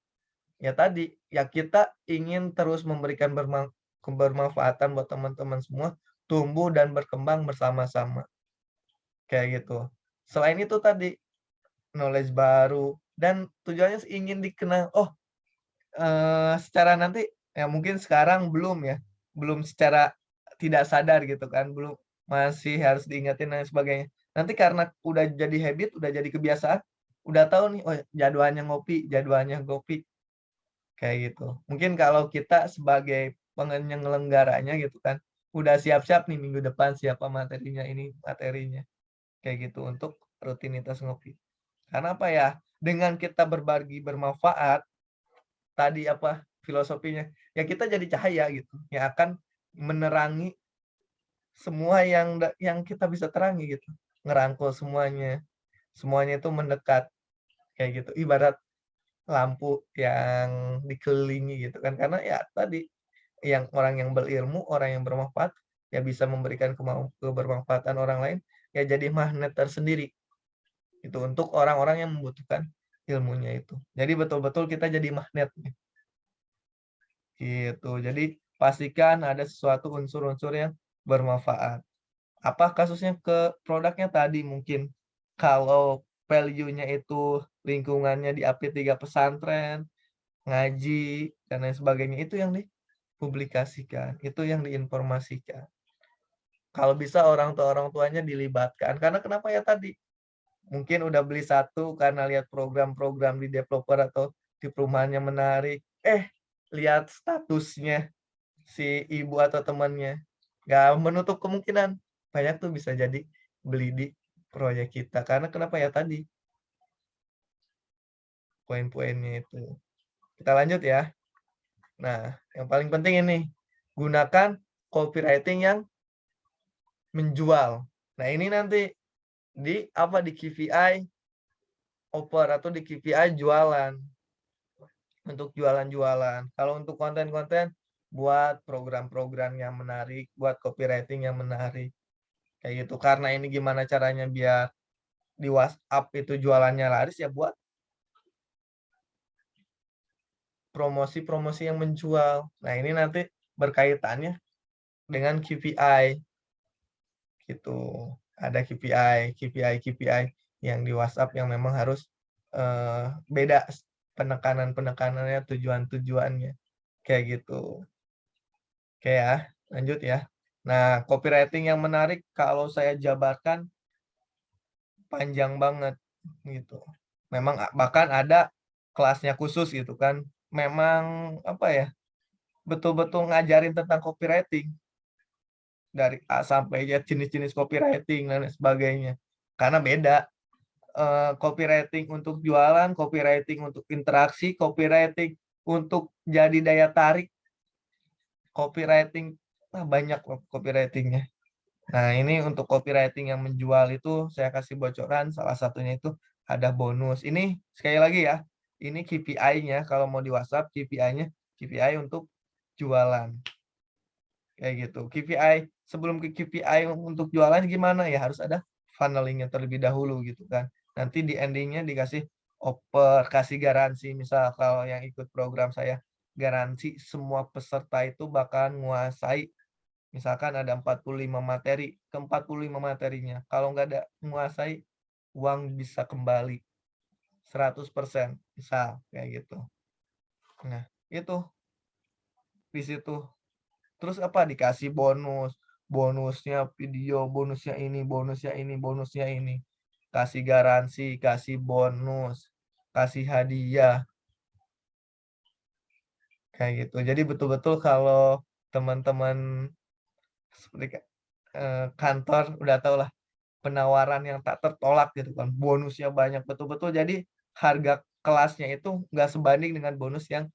ya tadi, ya kita ingin terus memberikan kebermanfaatan buat teman-teman semua, tumbuh dan berkembang bersama-sama, kayak gitu. Selain itu tadi, knowledge baru dan tujuannya ingin dikenal, oh, secara nanti ya mungkin sekarang belum ya, belum secara tidak sadar gitu kan, belum masih harus diingetin dan sebagainya. Nanti karena udah jadi habit, udah jadi kebiasaan, udah tahu nih, oh jadwalnya ngopi, kayak gitu. Mungkin kalau kita sebagai penyelenggaranya gitu kan, udah siap-siap nih minggu depan siapa materinya, ini materinya, kayak gitu untuk rutinitas ngopi. Karena apa ya, dengan kita berbagi bermanfaat, tadi apa, filosofinya, ya kita jadi cahaya gitu, yang akan menerangi semua yang kita bisa terangi gitu, ngerangkul semuanya, semuanya itu mendekat, kayak gitu. Ibarat lampu yang dikelilingi gitu kan, karena ya tadi, yang orang yang berilmu, orang yang bermanfaat, ya bisa memberikan kebermanfaatan orang lain, ya jadi magnet tersendiri, itu untuk orang-orang yang membutuhkan ilmunya itu. Jadi betul-betul kita jadi magnet nih. Gitu. Jadi pastikan ada sesuatu unsur-unsur yang bermanfaat. Apa kasusnya ke produknya tadi mungkin kalau value-nya itu lingkungannya di AP3 pesantren, ngaji, dan lain sebagainya, itu yang dipublikasikan, itu yang diinformasikan. Kalau bisa orang tuanya dilibatkan, karena kenapa ya tadi, mungkin udah beli satu karena lihat program-program di developer atau di perumahannya menarik, lihat statusnya si ibu atau temannya, nggak menutup kemungkinan banyak tuh bisa jadi beli di proyek kita. Karena kenapa ya tadi, poin-poinnya itu. Kita lanjut ya. Nah, yang paling penting ini, gunakan copywriting yang menjual. Nah, ini nanti di KPI offer atau di KPI jualan. Untuk jualan-jualan. Kalau untuk konten-konten, buat program-program yang menarik, buat copywriting yang menarik. Kayak gitu. Karena ini gimana caranya biar di WhatsApp itu jualannya laris, ya buat promosi-promosi yang menjual. Nah, ini nanti berkaitannya dengan KPI gitu. Ada KPI yang di WhatsApp yang memang harus beda penekanan-penekanannya, tujuan-tujuannya. Kayak gitu. Oke ya, lanjut ya. Nah, copywriting yang menarik kalau saya jabarkan panjang banget gitu. Memang bahkan ada kelasnya khusus gitu kan. Memang apa ya, betul-betul ngajarin tentang copywriting dari A sampai Z, jenis-jenis copywriting dan sebagainya. Karena beda copywriting untuk jualan, copywriting untuk interaksi, copywriting untuk jadi daya tarik, copywriting banyak loh copywritingnya. Nah, ini untuk copywriting yang menjual itu saya kasih bocoran, salah satunya itu ada bonus. Ini sekali lagi ya, ini KPI-nya kalau mau di WhatsApp, KPI-nya KPI untuk jualan. Kayak gitu. KPI, sebelum ke KPI untuk jualan gimana ya, harus ada funneling-nya terlebih dahulu gitu kan. Nanti di ending-nya dikasih offer, kasih garansi. Misal kalau yang ikut program saya, garansi semua peserta itu bakal menguasai. Misalkan ada 45 materi, ke 45 materinya. Kalau nggak ada menguasai, uang bisa kembali. 100%, misal kayak gitu. Nah, itu di situ. Terus apa, dikasih bonus, bonusnya video, bonusnya ini, bonusnya ini, bonusnya ini. Kasih garansi, kasih bonus, kasih hadiah, kayak gitu. Jadi betul-betul kalau teman-teman seperti kantor udah tau lah, penawaran yang tak tertolak gitu kan, bonusnya banyak betul-betul. Jadi harga kelasnya itu nggak sebanding dengan bonus yang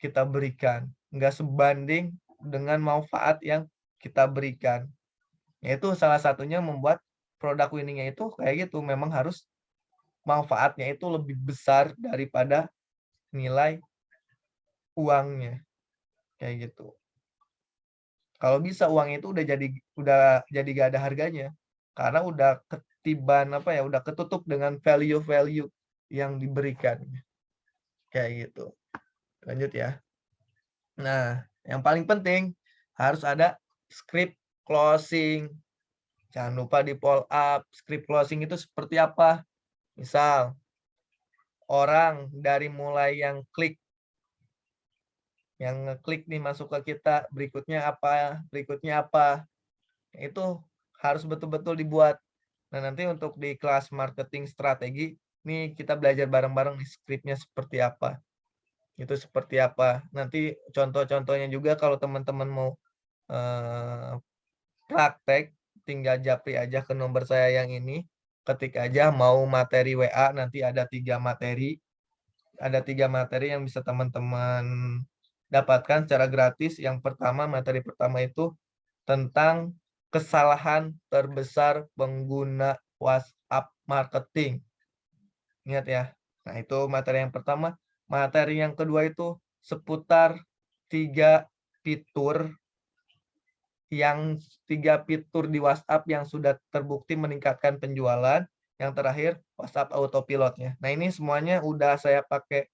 kita berikan, nggak sebanding dengan manfaat yang kita berikan. Yaitu salah satunya membuat produk winning-nya itu kayak gitu, memang harus manfaatnya itu lebih besar daripada nilai uangnya, kayak gitu. Kalau bisa uang itu udah jadi gak ada harganya, karena udah ketiban apa ya, udah ketutup dengan value-value yang diberikan, kayak gitu. Lanjut ya. Nah, yang paling penting harus ada script closing. Jangan lupa di follow up. Script closing itu seperti apa? Misal, orang dari mulai yang ngeklik nih masuk ke kita, berikutnya apa, itu harus betul-betul dibuat. Nah, nanti untuk di kelas marketing strategi, nih kita belajar bareng-bareng nih scriptnya seperti apa. Itu seperti apa. Nanti contoh-contohnya juga kalau teman-teman mau praktek, tinggal japri aja ke nomor saya yang ini, ketik aja mau materi WA, nanti ada 3 materi. Ada 3 materi yang bisa teman-teman dapatkan secara gratis. Yang pertama, materi pertama itu tentang kesalahan terbesar pengguna WhatsApp marketing. Ingat ya. Nah, itu materi yang pertama. Materi yang kedua itu seputar 3 fitur di WhatsApp yang sudah terbukti meningkatkan penjualan. Yang terakhir, WhatsApp autopilotnya. Nah, ini semuanya udah saya pakai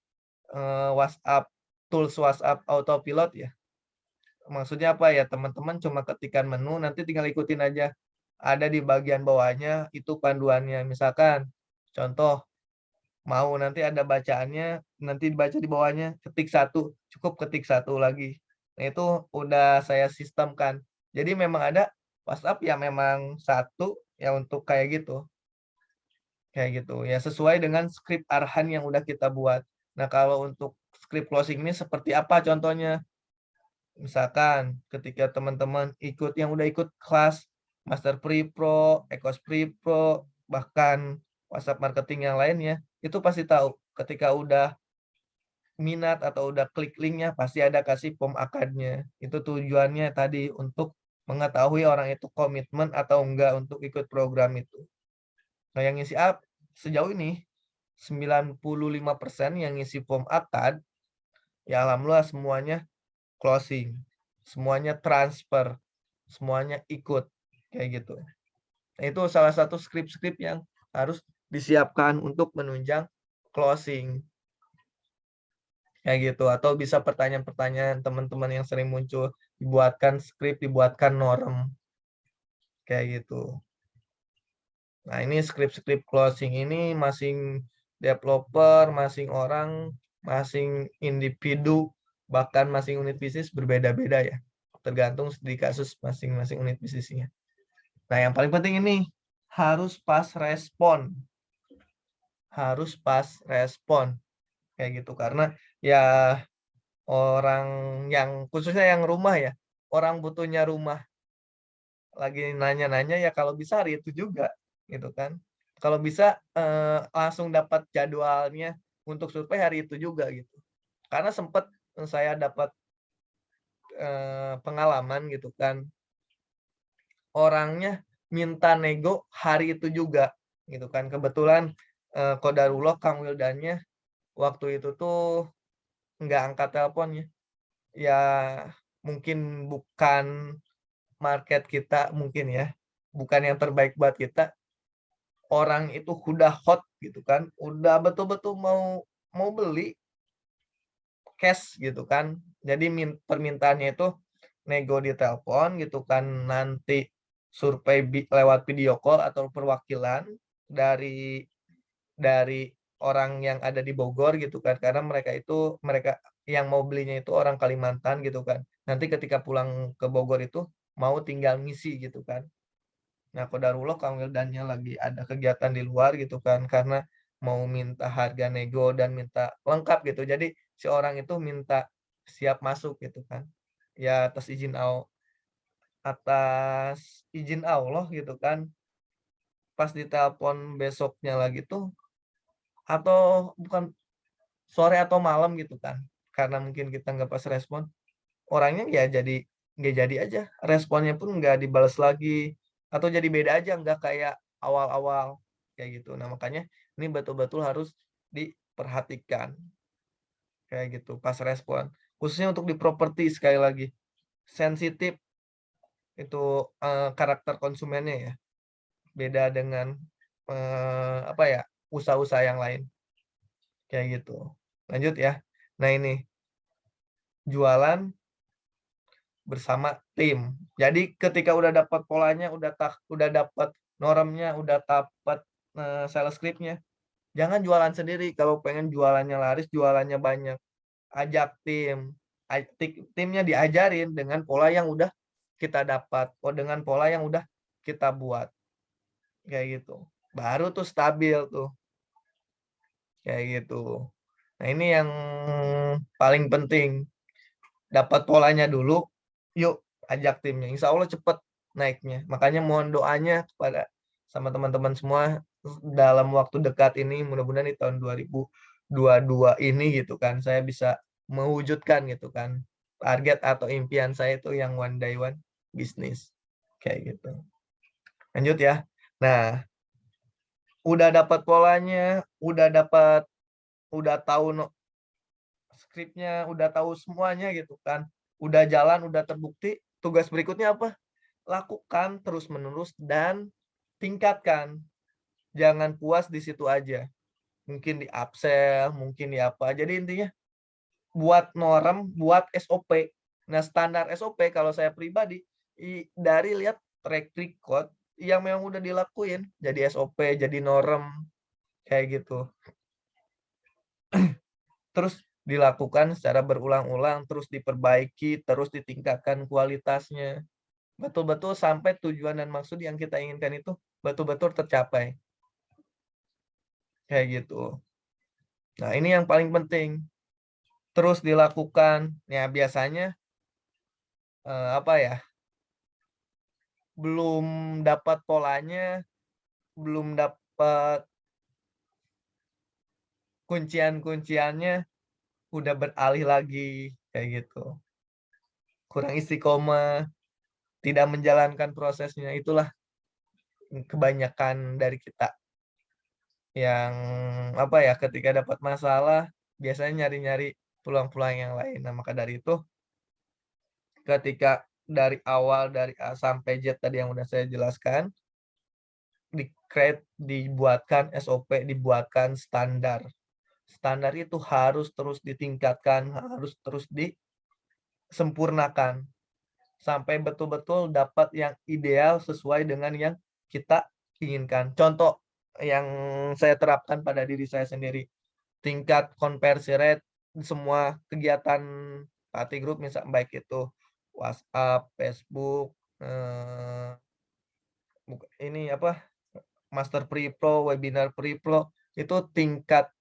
tools WhatsApp autopilot ya. Maksudnya apa ya, teman-teman cuma ketikkan menu, nanti tinggal ikutin aja. Ada di bagian bawahnya itu panduannya. Misalkan, contoh, mau nanti ada bacaannya, nanti dibaca di bawahnya, ketik 1, cukup ketik 1 lagi. Nah, itu udah saya sistemkan. Jadi memang ada WhatsApp yang memang 1 ya untuk kayak gitu. Kayak gitu. Ya sesuai dengan skrip arahan yang udah kita buat. Nah, kalau untuk script closing ini seperti apa contohnya? Misalkan ketika teman-teman udah ikut kelas Master Pre-Pro, Ecos Pre-Pro, bahkan WhatsApp marketing yang lainnya, itu pasti tahu ketika udah minat atau udah klik linknya pasti ada kasih form akadnya. Itu tujuannya tadi untuk mengetahui orang itu komitmen atau enggak untuk ikut program itu. Nah, yang ngisi sejauh ini 95% yang ngisi form akad, ya alhamdulillah semuanya closing, semuanya transfer, semuanya ikut, kayak gitu. Nah, itu salah satu skrip-skrip yang harus disiapkan untuk menunjang closing, kayak gitu. Atau bisa pertanyaan-pertanyaan teman-teman yang sering muncul, dibuatkan skrip, dibuatkan norm, kayak gitu. Nah, ini skrip-skrip closing ini masing developer, masing orang, masing individu, bahkan masing unit bisnis berbeda-beda ya. Tergantung di kasus masing-masing unit bisnisnya. Nah, yang paling penting ini harus pas respon. Harus pas respon. Kayak gitu. Karena ya orang yang khususnya yang rumah ya, orang butuhnya rumah lagi nanya-nanya ya kalau bisa hari itu juga gitu kan. Kalau bisa langsung dapat jadwalnya untuk survei hari itu juga gitu. Karena sempat saya dapat pengalaman gitu kan, orangnya minta nego hari itu juga gitu kan. Kebetulan qadarullah Kang Wildannya waktu itu tuh nggak angkat teleponnya. Ya mungkin bukan market kita mungkin ya, bukan yang terbaik buat kita. Orang itu udah hot gitu kan, udah betul-betul mau beli cash gitu kan. Jadi permintaannya itu nego di telepon gitu kan, nanti survei lewat video call atau perwakilan dari orang yang ada di Bogor gitu kan, karena mereka yang mau belinya itu orang Kalimantan gitu kan. Nanti ketika pulang ke Bogor itu mau tinggal ngisi gitu kan. Nah, qadarullah Kang Wildannya lagi ada kegiatan di luar gitu kan, karena mau minta harga nego dan minta lengkap gitu. Jadi si orang itu minta siap masuk gitu kan. Ya atas izin Allah gitu kan. Pas ditelepon besoknya lagi tuh atau bukan sore atau malam gitu kan. Karena mungkin kita nggak pas respon, orangnya ya jadi nggak jadi aja. Responnya pun nggak dibales lagi atau jadi beda aja, nggak kayak awal-awal kayak gitu. Nah, makanya ini betul-betul harus diperhatikan kayak gitu pas respon. Khususnya untuk di properti sekali lagi sensitif itu karakter konsumennya ya. Beda dengan apa ya, usaha-usaha yang lain kayak gitu. Lanjut ya. Nah, ini jualan bersama tim. Jadi ketika udah dapat polanya, udah dapat normnya, udah dapat sales script-nya, jangan jualan sendiri. Kalau pengen jualannya laris, jualannya banyak, ajak tim. Timnya diajarin dengan pola yang udah kita dapat, dengan pola yang udah kita buat. Kayak gitu. Baru tuh stabil tuh. Kayak gitu. Nah, ini yang paling penting. Dapat polanya dulu, yuk ajak timnya. Insya Allah cepet naiknya. Makanya mohon doanya kepada sama teman-teman semua dalam waktu dekat ini, mudah-mudahan di tahun 2022 ini gitu kan, saya bisa mewujudkan gitu kan target atau impian saya itu yang one day one bisnis kayak gitu. Lanjut ya. Nah, udah dapat polanya, udah tahu skripnya, udah tahu semuanya gitu kan. Udah jalan, udah terbukti, tugas berikutnya apa? Lakukan terus-menerus dan tingkatkan. Jangan puas di situ aja. Mungkin di upsell, mungkin di apa. Jadi intinya buat norm, buat SOP. Nah, standar SOP kalau saya pribadi dari lihat track record yang memang udah dilakuin jadi SOP, jadi norm kayak gitu. Terus dilakukan secara berulang-ulang, terus diperbaiki, terus ditingkatkan kualitasnya. Betul-betul sampai tujuan dan maksud yang kita inginkan itu betul-betul tercapai. Kayak gitu. Nah, ini yang paling penting. Terus dilakukan. Ya, biasanya apa ya? Belum dapat polanya, belum dapat kuncian-kunciannya, udah beralih lagi kayak gitu. Kurang istiqomah, tidak menjalankan prosesnya, itulah kebanyakan dari kita yang apa ya, ketika dapat masalah biasanya nyari-nyari peluang-peluang yang lain. Nah, maka dari itu ketika dari awal dari A sampai Z tadi yang udah saya jelaskan, dibuatkan SOP, dibuatkan standar. Standar itu harus terus ditingkatkan, harus terus disempurnakan sampai betul-betul dapat yang ideal sesuai dengan yang kita inginkan. Contoh yang saya terapkan pada diri saya sendiri, tingkat conversion rate semua kegiatan party group, misal baik itu WhatsApp, Facebook, ini apa, Master Pre-Pro, webinar Pre-Pro, itu tingkat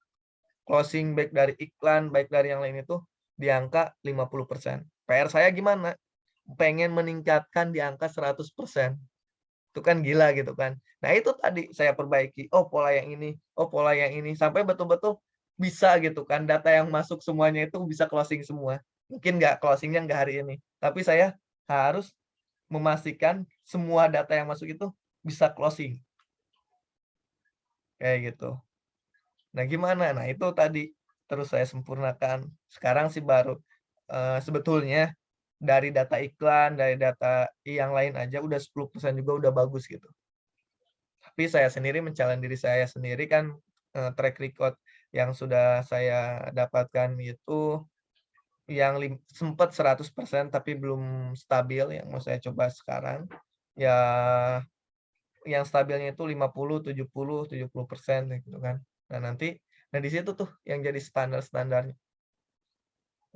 closing baik dari iklan, baik dari yang lain itu di angka 50%. PR saya gimana? Pengen meningkatkan di angka 100%. Itu kan gila gitu kan. Nah, itu tadi saya perbaiki. Oh, pola yang ini, oh pola yang ini, sampai betul-betul bisa gitu kan. Data yang masuk semuanya itu bisa closing semua. Mungkin nggak closingnya nggak hari ini, tapi saya harus memastikan semua data yang masuk itu bisa closing. Kayak gitu. Nah, gimana? Nah, itu tadi terus saya sempurnakan. Sekarang sih baru sebetulnya dari data iklan, dari data yang lain aja udah 10% juga udah bagus gitu. Tapi saya sendiri diri saya sendiri kan track record yang sudah saya dapatkan itu yang sempat 100% tapi belum stabil, yang mau saya coba sekarang. Ya yang stabilnya itu 50, 70, 70% gitu kan. Nah, nanti Nah, di situ tuh yang jadi standar-standarnya.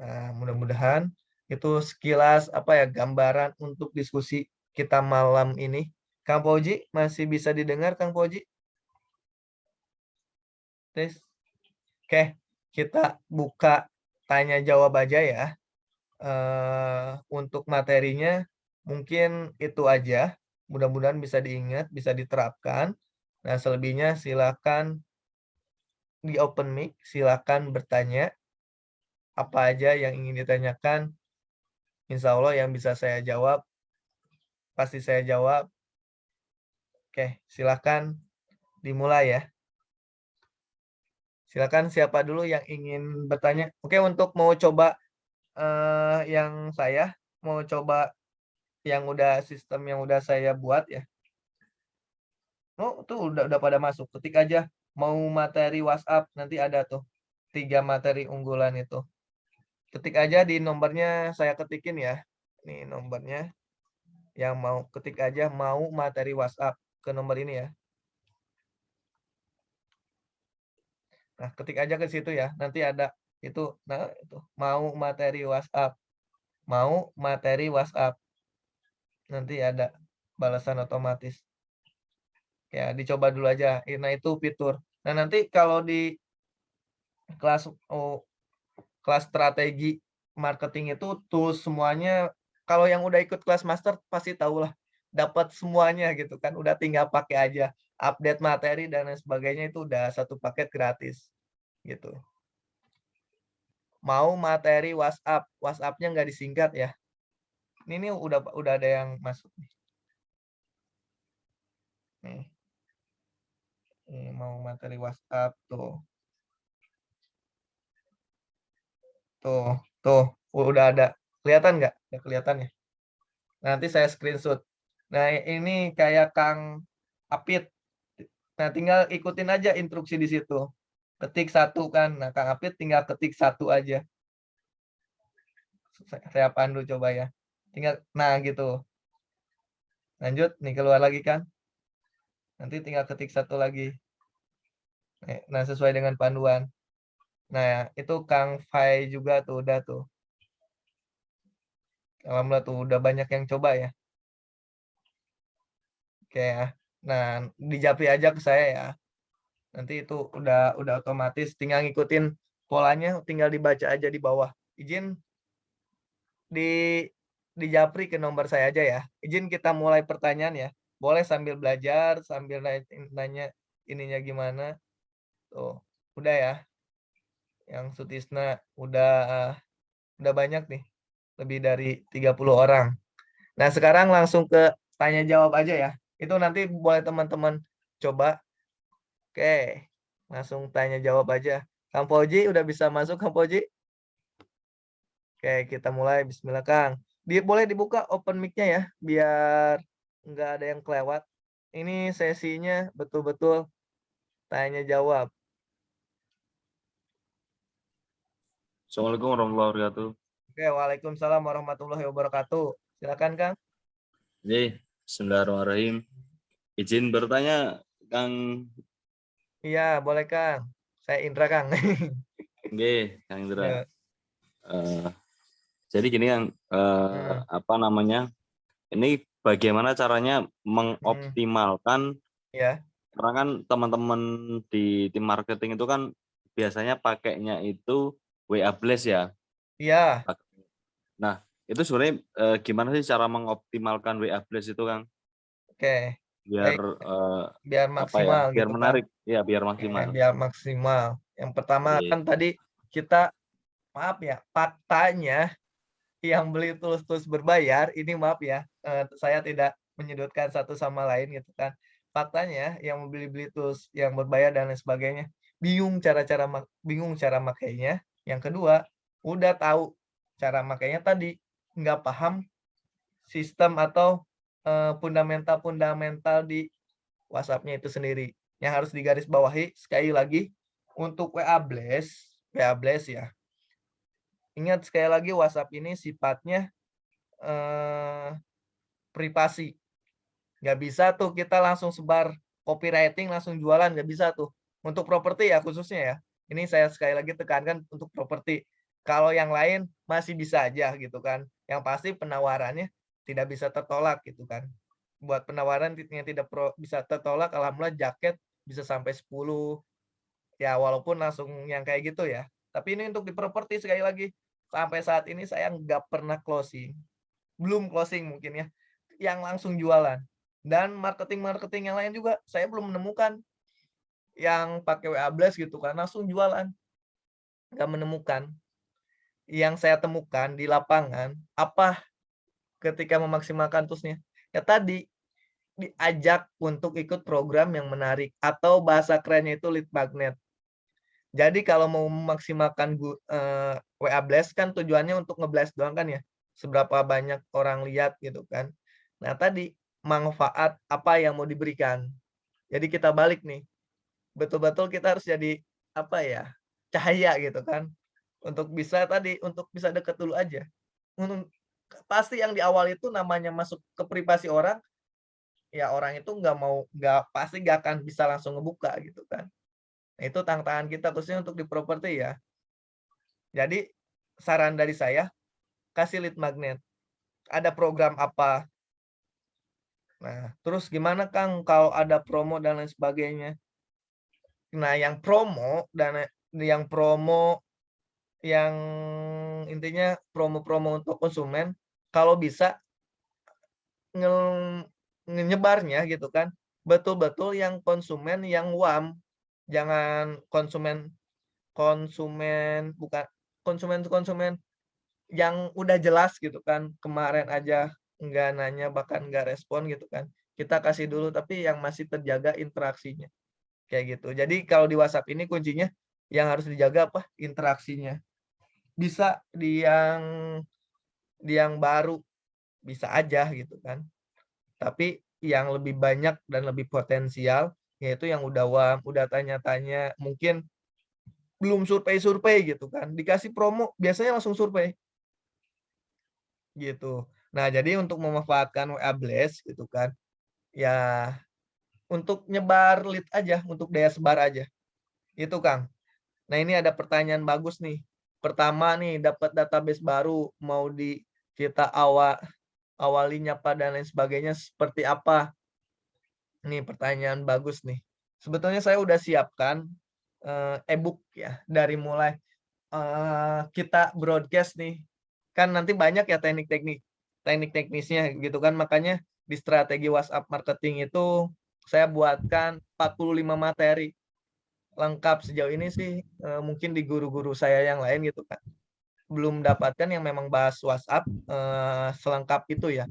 Nah, mudah-mudahan itu sekilas apa ya gambaran untuk diskusi kita malam ini. Kang Fauzi masih bisa didengar, Kang Fauzi? Tes. Oke, kita buka tanya jawab aja ya. Untuk materinya mungkin itu aja. Mudah-mudahan bisa diingat, bisa diterapkan. Nah, selebihnya silakan di open mic, silakan bertanya apa aja yang ingin ditanyakan. Insya Allah yang bisa saya jawab, pasti saya jawab. Oke, silakan dimulai ya. Silakan siapa dulu yang ingin bertanya. Oke, untuk mau coba yang saya mau coba yang udah sistem yang udah saya buat ya. Oh, tuh udah pada masuk. Ketik aja mau materi WhatsApp nanti ada tuh 3 materi unggulan itu. Ketik aja di nomornya saya ketikin ya. Nih nomornya yang mau ketik aja mau materi WhatsApp ke nomor ini ya. Nah, ketik aja ke situ ya. Nanti ada itu. Nah, itu mau materi WhatsApp. Mau materi WhatsApp. Nanti ada balasan otomatis. Ya, dicoba dulu aja. Nah, itu fitur. Nah, nanti kalau di kelas kelas strategi marketing itu tools semuanya kalau yang udah ikut kelas master pasti tahulah dapat semuanya gitu kan. Udah tinggal pakai aja. Update materi dan lain sebagainya itu udah satu paket gratis gitu. Mau materi WhatsApp, WhatsApp-nya nggak disingkat ya. Ini udah ada yang masuk nih. Nih mau materi WhatsApp tuh. Tuh, udah ada. Kelihatan nggak? Ya kelihatan ya. Nanti saya screenshot. Nah, ini kayak Kang Apit. Nah, tinggal ikutin aja instruksi di situ. Ketik satu kan. Nah, Kang Apit tinggal ketik satu aja. Saya pandu coba ya. Tinggal, nah gitu. Lanjut, nih keluar lagi kan. Nanti tinggal ketik satu lagi. Nah, sesuai dengan panduan. Nah, itu Kang Fai juga tuh, udah tuh. Alhamdulillah tuh, udah banyak yang coba ya. Oke ya. Nah, di Japri aja ke saya ya. Nanti itu udah otomatis tinggal ngikutin polanya, tinggal dibaca aja di bawah. Izin di Japri ke nomor saya aja ya. Izin kita mulai pertanyaan ya. Boleh sambil belajar, sambil nanya ininya gimana. Tuh, udah ya. Yang Sutisna udah banyak nih. Lebih dari 30 orang. Nah, sekarang langsung ke tanya jawab aja ya. Itu nanti boleh teman-teman coba. Oke, langsung tanya jawab aja. Kang Fauzi udah bisa masuk, Kang Fauzi? Oke, kita mulai. Bismillah, Kang. Boleh dibuka open mic-nya ya, biar nggak ada yang kelewat. Ini sesinya betul-betul tanya jawab. Assalamualaikum warahmatullahi wabarakatuh. Oke, waalaikumsalam warahmatullahi wabarakatuh. Silakan, Kang. Jadi, bismillahirrahmanirrahim. Izin bertanya, Kang. Iya, boleh, Kang. Saya Indra, Kang. Oke, Kang Indra. Ya. Jadi gini, Kang, apa namanya? Ini bagaimana caranya mengoptimalkan? Ya. Karena kan teman-teman di tim marketing itu kan biasanya pakainya itu WA Blast ya. Iya. Nah, itu sebenarnya gimana sih cara mengoptimalkan WA Blast itu, Kang? Oke. Biar Baik. Biar apa ya? maksimal Biar gitu, Kang. menarik, ya biar Oke, maksimal. biar maksimal. Yang pertama Oke. kan tadi kita maaf ya, faktanya yang beli tools-tools berbayar ini maaf ya, saya tidak menyudutkan satu sama lain gitu kan. Faktanya yang membeli tools yang berbayar dan lain sebagainya bingung cara makainya. Yang kedua, udah tahu cara makainya tadi nggak paham sistem atau fundamental di WhatsApp-nya itu sendiri. Yang harus digarisbawahi sekali lagi untuk WA Blast ya. Ingat sekali lagi WhatsApp ini sifatnya privasi. Nggak bisa tuh kita langsung sebar copywriting langsung jualan, nggak bisa tuh. Untuk properti ya khususnya ya. Ini saya sekali lagi tekankan untuk properti. Kalau yang lain masih bisa aja gitu kan. Yang pasti penawarannya tidak bisa tertolak gitu kan. Buat penawaran yang tidak bisa tertolak, alhamdulillah jaket bisa sampai 10. Ya walaupun langsung yang kayak gitu ya. Tapi ini untuk di properti sekali lagi. Sampai saat ini saya nggak pernah closing. Belum closing mungkin ya. Yang langsung jualan. Dan marketing-marketing yang lain juga saya belum menemukan yang pakai WA Blast gitu kan langsung jualan. Nggak menemukan. Yang saya temukan di lapangan apa ketika memaksimalkan toolsnya? Ya tadi diajak untuk ikut program yang menarik atau bahasa kerennya itu lead magnet. Jadi kalau mau memaksimalkan WA Blast kan tujuannya untuk nge-blast doang kan ya. Seberapa banyak orang lihat gitu kan. Nah tadi manfaat apa yang mau diberikan. Jadi kita balik nih. Betul-betul kita harus jadi apa ya? Cahaya gitu kan. Untuk bisa deket dulu aja. Pasti yang di awal itu namanya masuk ke privasi orang, ya orang itu pasti nggak akan bisa langsung ngebuka gitu kan. Nah, itu tantangan kita khususnya untuk di properti ya. Jadi saran dari saya, kasih lead magnet. Ada program apa? Nah, terus gimana Kang kalau ada promo dan lain sebagainya? Nah, yang promo yang intinya promo-promo untuk konsumen kalau bisa nyebarnya gitu kan betul-betul yang konsumen yang WAM, jangan konsumen bukan konsumen yang udah jelas gitu kan, kemarin aja nggak nanya bahkan nggak respon gitu kan, kita kasih dulu tapi yang masih terjaga interaksinya kayak gitu. Jadi kalau di WhatsApp ini kuncinya yang harus dijaga apa, interaksinya. Bisa di yang baru bisa aja gitu kan, tapi yang lebih banyak dan lebih potensial yaitu yang udah tanya-tanya, mungkin belum survei gitu kan, dikasih promo biasanya langsung survei gitu. Nah jadi untuk memanfaatkan WA Blast gitu kan ya, untuk nyebar lead aja, untuk daya sebar aja itu Kang. Nah ini ada pertanyaan bagus nih. Pertama nih, dapat database baru mau kita awalinya pada dan lain sebagainya seperti apa? Nih pertanyaan bagus nih. Sebetulnya saya udah siapkan e-book ya dari mulai kita broadcast nih. Kan nanti banyak ya teknik-teknisnya gitu kan. Makanya di strategi WhatsApp marketing itu saya buatkan 45 materi lengkap. Sejauh ini sih mungkin di guru-guru saya yang lain gitu kan belum dapatkan yang memang bahas WhatsApp selengkap itu ya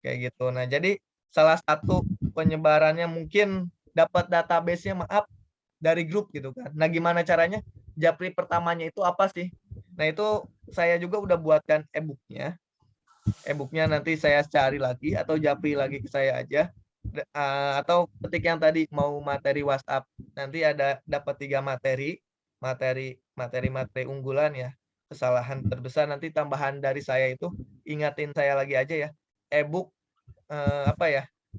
kayak gitu. Nah jadi salah satu penyebarannya mungkin dapat database-nya dari grup gitu kan. Nah gimana caranya? Japri pertamanya itu apa sih? Nah itu saya juga udah buatkan e-booknya. E-booknya nanti saya cari lagi atau japri lagi ke saya aja. Atau ketik yang tadi mau materi WhatsApp, nanti ada dapat 3 materi unggulan ya. Kesalahan terbesar nanti tambahan dari saya itu, ingatin saya lagi aja ya. E-book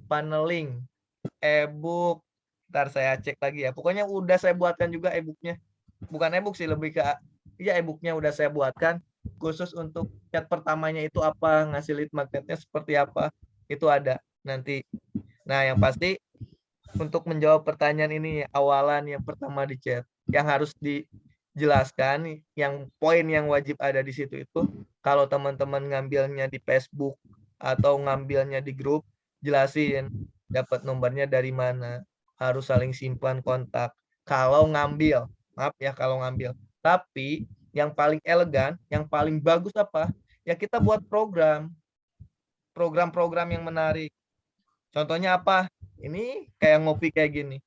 paneling, e-book, ntar saya cek lagi ya. Pokoknya udah saya buatkan juga e-booknya. Bukan e-book sih, lebih ke ya e-booknya udah saya buatkan. Khusus untuk chat pertamanya itu apa, ngasih lead magnetnya seperti apa, itu ada nanti. Nah yang pasti untuk menjawab pertanyaan ini awalan yang pertama di chat, yang harus dijelaskan, yang poin yang wajib ada di situ itu, kalau teman-teman ngambilnya di Facebook atau ngambilnya di grup, jelasin dapat nomornya dari mana, harus saling simpan kontak. Kalau ngambil, maaf ya kalau ngambil. Tapi yang paling elegan, yang paling bagus apa? Ya kita buat program-program yang menarik. Contohnya apa? Ini kayak ngopi kayak gini.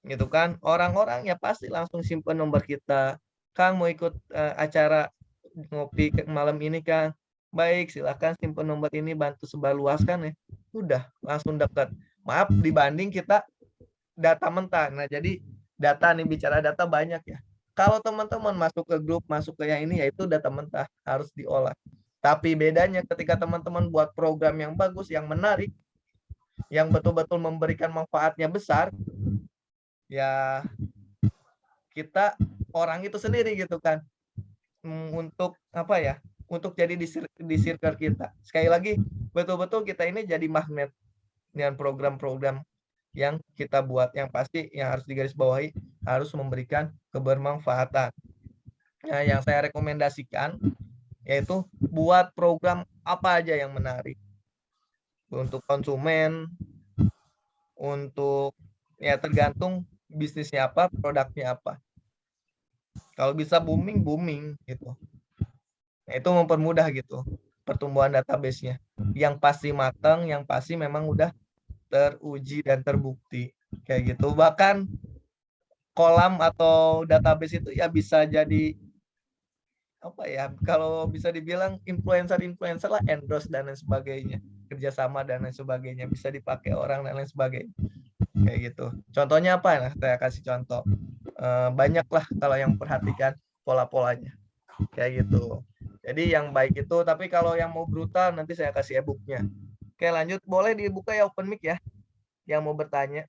Gitu kan. Orang-orang ya pasti langsung simpan nomor kita. Kang mau ikut acara ngopi malam ini Kang. Baik, silakan simpan nomor ini, bantu sebarluaskan ya. Udah, langsung dekat. Maaf, dibanding kita data mentah. Nah, jadi data nih, bicara data banyak ya. Kalau teman-teman masuk ke grup, masuk ke yang ini, yaitu data mentah, harus diolah. Tapi bedanya ketika teman-teman buat program yang bagus, yang menarik, yang betul-betul memberikan manfaatnya besar, ya kita orang itu sendiri gitu kan. Untuk apa ya? Untuk jadi di circle kita. Sekali lagi, betul-betul kita ini jadi magnet dengan program-program yang kita buat, yang pasti yang harus digarisbawahi harus memberikan kebermanfaatan. Nah, yang saya rekomendasikan yaitu buat program apa aja yang menarik untuk konsumen, untuk ya tergantung bisnisnya apa, produknya apa. Kalau bisa booming gitu. Nah, itu mempermudah gitu pertumbuhan database-nya. Yang pasti matang, yang pasti memang udah teruji dan terbukti kayak gitu. Bahkan kolam atau database itu ya bisa jadi apa ya, kalau bisa dibilang influencer lah, endorse dan lain sebagainya, kerjasama dan lain sebagainya, bisa dipakai orang dan lain sebagainya kayak gitu. Contohnya apa? Nah, saya kasih contoh. Banyak lah kalau yang perhatikan pola-polanya kayak gitu. Jadi yang baik itu, tapi kalau yang mau brutal nanti saya kasih e-booknya. Oke, lanjut, boleh dibuka ya open mic ya yang mau bertanya.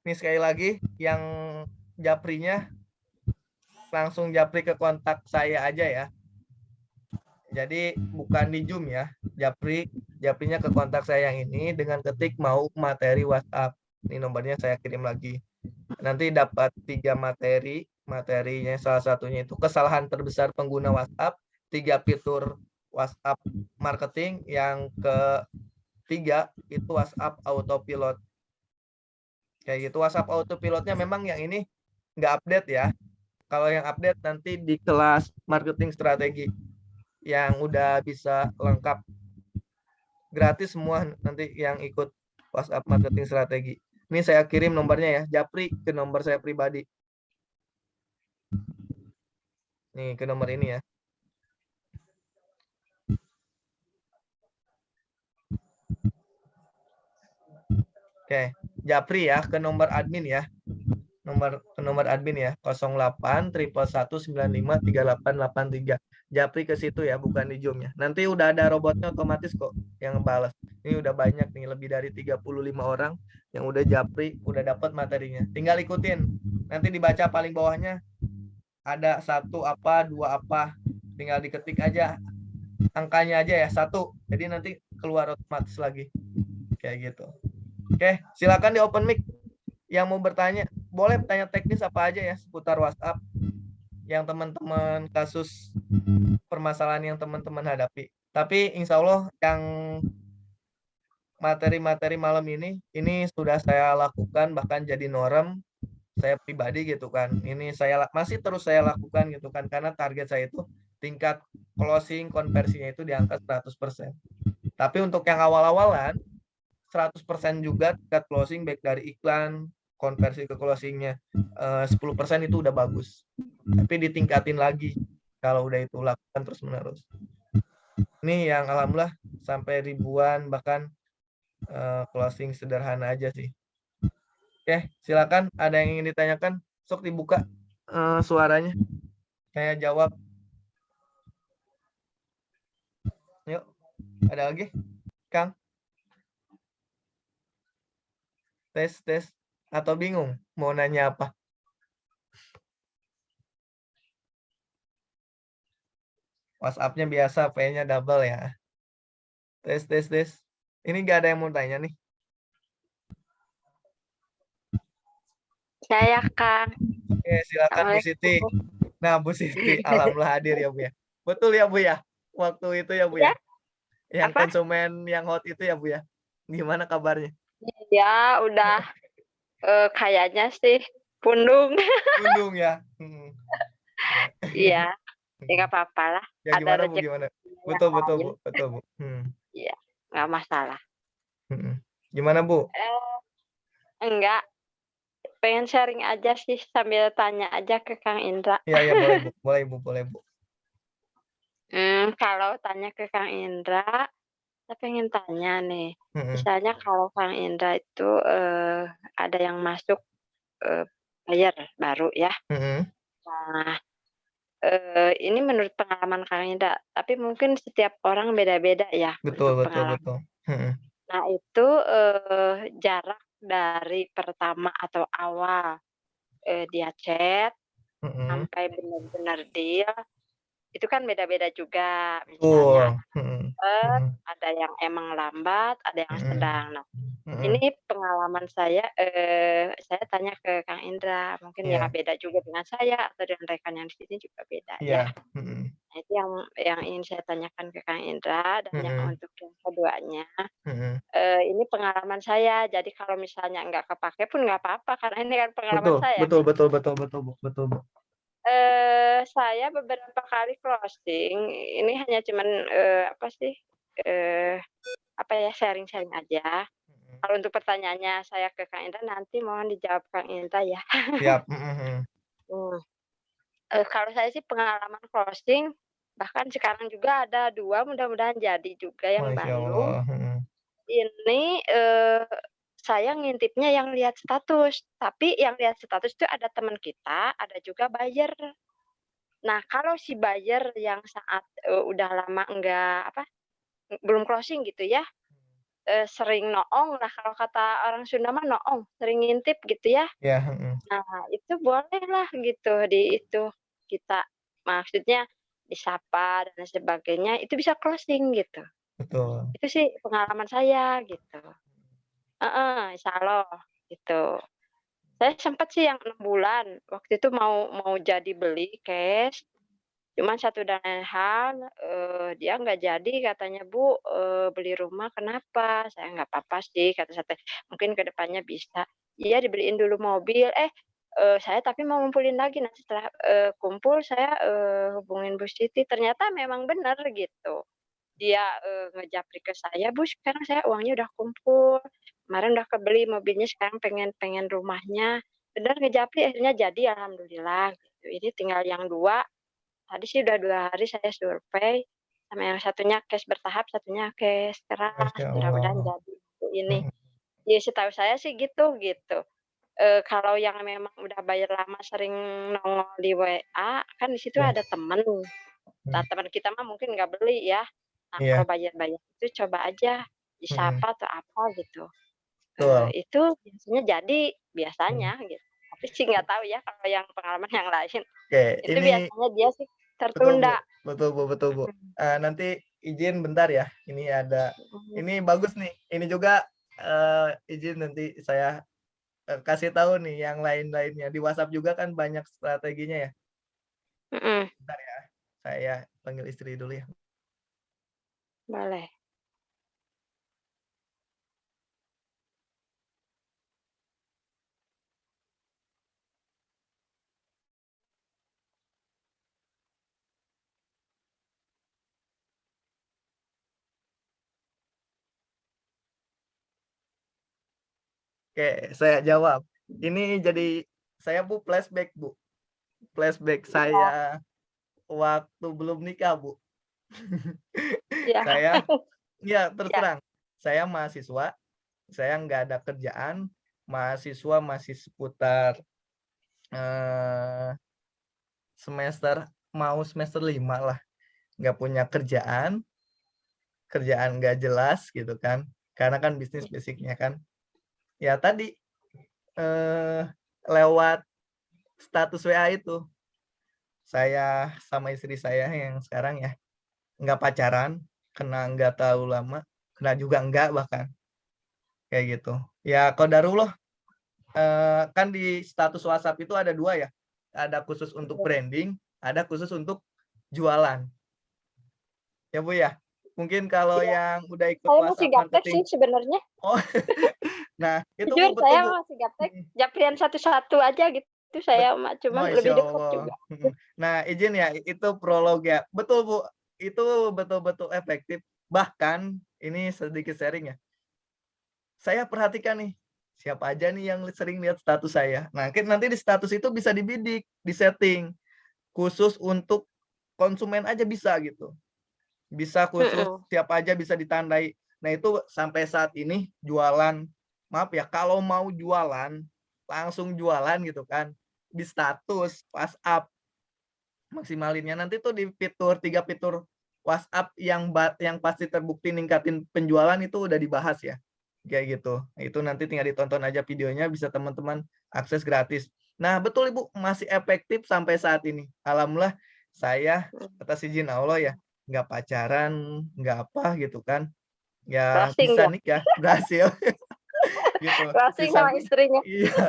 Ini sekali lagi yang japrinya langsung japri ke kontak saya aja ya. Jadi bukan di Zoom ya. Japrinya ke kontak saya yang ini dengan ketik mau materi WhatsApp. Ini nomornya saya kirim lagi. Nanti dapat 3 materi. Materinya salah satunya itu kesalahan terbesar pengguna WhatsApp, 3 fitur WhatsApp marketing, yang ketiga itu WhatsApp autopilot. Kayak gitu. WhatsApp autopilotnya memang yang ini nggak update ya. Kalau yang update nanti di kelas marketing strategi yang udah bisa lengkap gratis semua nanti yang ikut WhatsApp marketing strategi. Ini saya kirim nomornya ya, japri ke nomor saya pribadi. Nih ke nomor ini ya. Oke, japri ya ke nomor admin ya. Nomor admin ya, 08 111 195 3883. Japri ke situ ya, bukan di Zoom ya. Nanti udah ada robotnya otomatis kok yang balas. Ini udah banyak nih, lebih dari 35 orang yang udah japri, udah dapat materinya. Tinggal ikutin. Nanti dibaca paling bawahnya ada 1 apa, 2 apa. Tinggal diketik aja angkanya aja ya, 1. Jadi nanti keluar otomatis lagi. Kayak gitu. Oke, silakan di open mic yang mau bertanya. Boleh tanya teknis apa aja ya seputar WhatsApp yang teman-teman, kasus permasalahan yang teman-teman hadapi. Tapi insya Allah yang materi-materi malam ini sudah saya lakukan, bahkan jadi norm saya pribadi gitu kan. Ini saya masih terus saya lakukan gitu kan, karena target saya itu tingkat closing konversinya itu di angka 100%. Tapi untuk yang awal-awalan 100% juga tingkat closing, baik dari iklan, konversi ke closingnya 10% itu udah bagus. Tapi ditingkatin lagi kalau udah itu lakukan terus menerus. Ini yang alhamdulillah sampai ribuan, bahkan closing sederhana aja sih. Oke, silakan ada yang ingin ditanyakan, sok dibuka suaranya. Saya jawab. Yuk, ada lagi? Kang? Tes. Atau bingung mau nanya apa? WhatsApp-nya biasa, P-nya double ya. Tes. Ini nggak ada yang mau tanya nih. Saya Kang. Oke, silakan Bu Siti. Nah, Bu Siti, alhamdulillah hadir ya Bu ya. Betul ya Bu ya? Waktu itu ya Bu ya? Yang Apa? konsumen yang hot itu ya Bu ya? Gimana kabarnya? Ya, udah kayaknya sih pundung. Pundung ya? Iya, ya nggak apa-apa lah. Ya Ada gimana Bu, rezeki gimana? yang Betul lain. Bu. Iya, nggak masalah. Gimana Bu? Enggak, pengen sharing aja sih sambil tanya aja ke Kang Indra. Iya boleh Bu. Kalau tanya ke Kang Indra, saya pengen tanya nih. Misalnya kalau Kang Indra itu ada yang masuk buyer baru ya. Nah, ini menurut pengalaman Kang Indra, tapi mungkin setiap orang beda-beda ya Betul. pengalaman. Nah itu jarak dari pertama atau awal dia chat Mm-mm. sampai benar-benar deal, itu kan beda-beda juga misalnya. Mm-mm. Ada yang emang lambat, ada yang Mm-mm. sedang. Nah, Mm-mm. ini pengalaman saya tanya ke Kang Indra, mungkin ya Iya, beda juga dengan saya atau dengan rekan yang di sini juga beda ya. iya. Mm-mm. Nah, itu yang ingin saya tanyakan ke Kang Indra dan yang Mm-mm. untuk yang keduanya, Mm-mm. ini pengalaman saya. Jadi kalau misalnya nggak kepake pun nggak apa-apa karena ini kan pengalaman Betul, saya betul, nih. betul, betul, betul, Bu. Betul, Bu. Saya beberapa kali closing, ini hanya cuman, sharing-sharing aja. Mm-mm. Kalau untuk pertanyaannya saya ke Kang Indra nanti mohon dijawab Kang Indra ya. Siap. Mm-mm. Mmm, kalau saya sih pengalaman closing, bahkan sekarang juga ada 2 mudah-mudahan jadi juga yang Masya baru. Allah. Mm-mm. Ini, saya ngintipnya yang lihat status, tapi yang lihat status itu ada teman kita, ada juga buyer. Nah, kalau si buyer yang saat, udah lama belum closing gitu ya, sering noong lah kalau kata orang Sunda mah noong, sering ngintip gitu ya. Ya. Mm-mm. Nah, itu bolehlah gitu kita maksudnya disapa dan sebagainya, itu bisa closing gitu. Betul. Itu sih pengalaman saya gitu. Heeh, insyaallah gitu. Saya sempat sih yang 6 bulan, waktu itu mau mau jadi beli cash, cuman satu dan lain hal, dia nggak jadi katanya, "Bu, beli rumah kenapa?" Saya, "Nggak apa-apa sih," kata saya teh, "mungkin ke depannya bisa." Iya dibeliin dulu mobil, saya tapi mau ngumpulin lagi, nanti setelah, kumpul saya, hubungin Bu Siti, ternyata memang benar gitu. Dia, ngejapri ke saya, "Bu, sekarang saya uangnya udah kumpul, kemarin udah kebeli mobilnya, sekarang pengen pengen rumahnya." Bener ngejapri akhirnya jadi alhamdulillah gitu. Ini tinggal yang 2. Tadi sih udah 2 hari saya survei, sama yang satunya cash bertahap, satunya cash keras, Masya mudah-mudahan Allah. jadi ini. Mm-mm. Ya setahu saya sih gitu. Kalau yang memang udah bayar lama sering nongol di WA, kan di situ Ya. ada temen. Nah, teman kita mah mungkin nggak beli ya. Nah, kalau Iya. bayar-bayar itu coba aja Mm-mm. disapa atau apa gitu. Betul. Itu biasanya jadi, Mm. biasanya gitu. Tapi sih nggak tahu ya kalau yang pengalaman yang lain. Oke, Itu ini biasanya dia sih betul, Bu. tertunda. Betul, Bu. Betul, Bu. Mhm, Nanti izin bentar ya. mhm. Ini bagus nih. Ini juga izin nanti saya kasih tahu nih yang lain-lainnya. Di WhatsApp juga kan banyak strateginya ya. Mhm, Bentar ya. Saya panggil istri dulu ya. boleh. Oke, saya jawab. Ini jadi saya Bu flashback, Bu. Flashback Iya saya waktu belum nikah, Bu. iya Saya ya terus iya, terang, saya mahasiswa, saya nggak ada kerjaan, mahasiswa masih seputar eh, semester 5 lah, nggak punya kerjaan nggak jelas gitu kan, karena kan bisnis basicnya kan. Ya tadi eh, lewat status WA itu, saya sama istri saya yang sekarang ya, nggak pacaran, kena nggak tahu lama, kena juga enggak bahkan, kayak gitu. Ya qadarullah, kan di status WhatsApp itu ada 2 ya. Ada khusus untuk branding, ada khusus untuk jualan. Ya Bu ya. Mungkin kalau iya. yang udah ikut Saya masih WhatsApp gaptek sih marketing. sebenarnya. Oh, nah itu Jujur Bu betul saya Bu. masih gaptek, japrian satu-satu aja gitu Bet- saya mah, cuman Masya lebih dekat Allah. juga. Nah izin ya, itu prolog ya. Betul Bu, itu betul-betul efektif. Bahkan ini sedikit sharing ya. Saya perhatikan nih, siapa aja nih yang sering lihat status saya. Nah, nanti di status itu bisa dibidik, disetting khusus untuk konsumen aja bisa gitu. Bisa khusus Mhm, siapa aja bisa ditandai. Nah, itu sampai saat ini jualan, maaf ya, kalau mau jualan, langsung jualan gitu kan, di status WhatsApp maksimalinnya nanti tuh di 3 fitur WhatsApp yang pasti terbukti ningkatin penjualan itu udah dibahas ya. Kayak gitu. Nah, itu nanti tinggal ditonton aja videonya, bisa teman-teman akses gratis. Nah, betul Ibu, masih efektif sampai saat ini. Alhamdulillah saya atas izin Allah ya, nggak pacaran, nggak apa gitu kan. Ya Closing bisa ya? nikah, berhasil gitu. Di Closing sama samping istrinya. iya,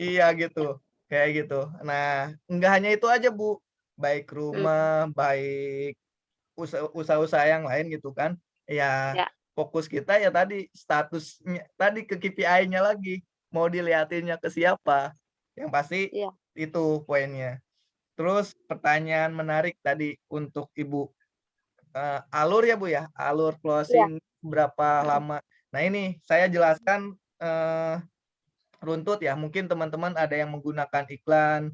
iya gitu. Kayak gitu. Nah, nggak hanya itu aja Bu, baik Hmm, rumah, baik usaha-usaha yang lain gitu kan. Ya ya, fokus kita ya tadi statusnya tadi ke KPI-nya lagi. Mau dilihatinnya ke siapa. Yang pasti ya, itu poinnya. Terus pertanyaan menarik tadi untuk Ibu, alur ya Bu ya, alur ya. closing berapa lama. Nah ini saya jelaskan runtut ya, mungkin teman-teman ada yang menggunakan iklan,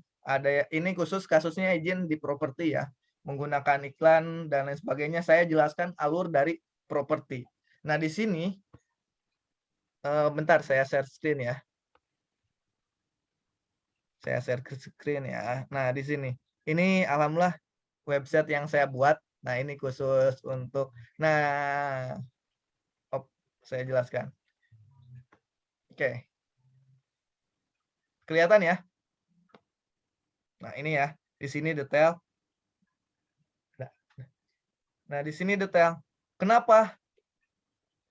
ini khusus kasusnya izin di properti ya, menggunakan iklan dan lain sebagainya. Saya jelaskan alur dari properti. Nah di sini, bentar saya share screen ya. Saya share screen ya. Nah di sini, ini alhamdulillah website yang saya buat. Nah ini khusus untuk, nah, saya jelaskan. Oke, kelihatan ya. Nah ini ya, di sini detail. Nah di sini detail. Kenapa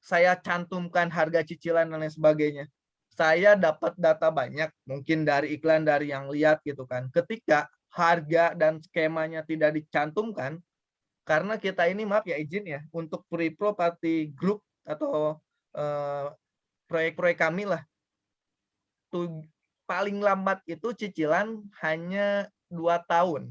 saya cantumkan harga cicilan dan lain sebagainya? Saya dapat data banyak, mungkin dari iklan, dari yang lihat gitu kan. Ketika harga dan skemanya tidak dicantumkan, karena kita ini maaf ya izin ya, untuk pre-property group atau proyek-proyek kami lah, tuh paling lambat itu cicilan hanya 2 tahun.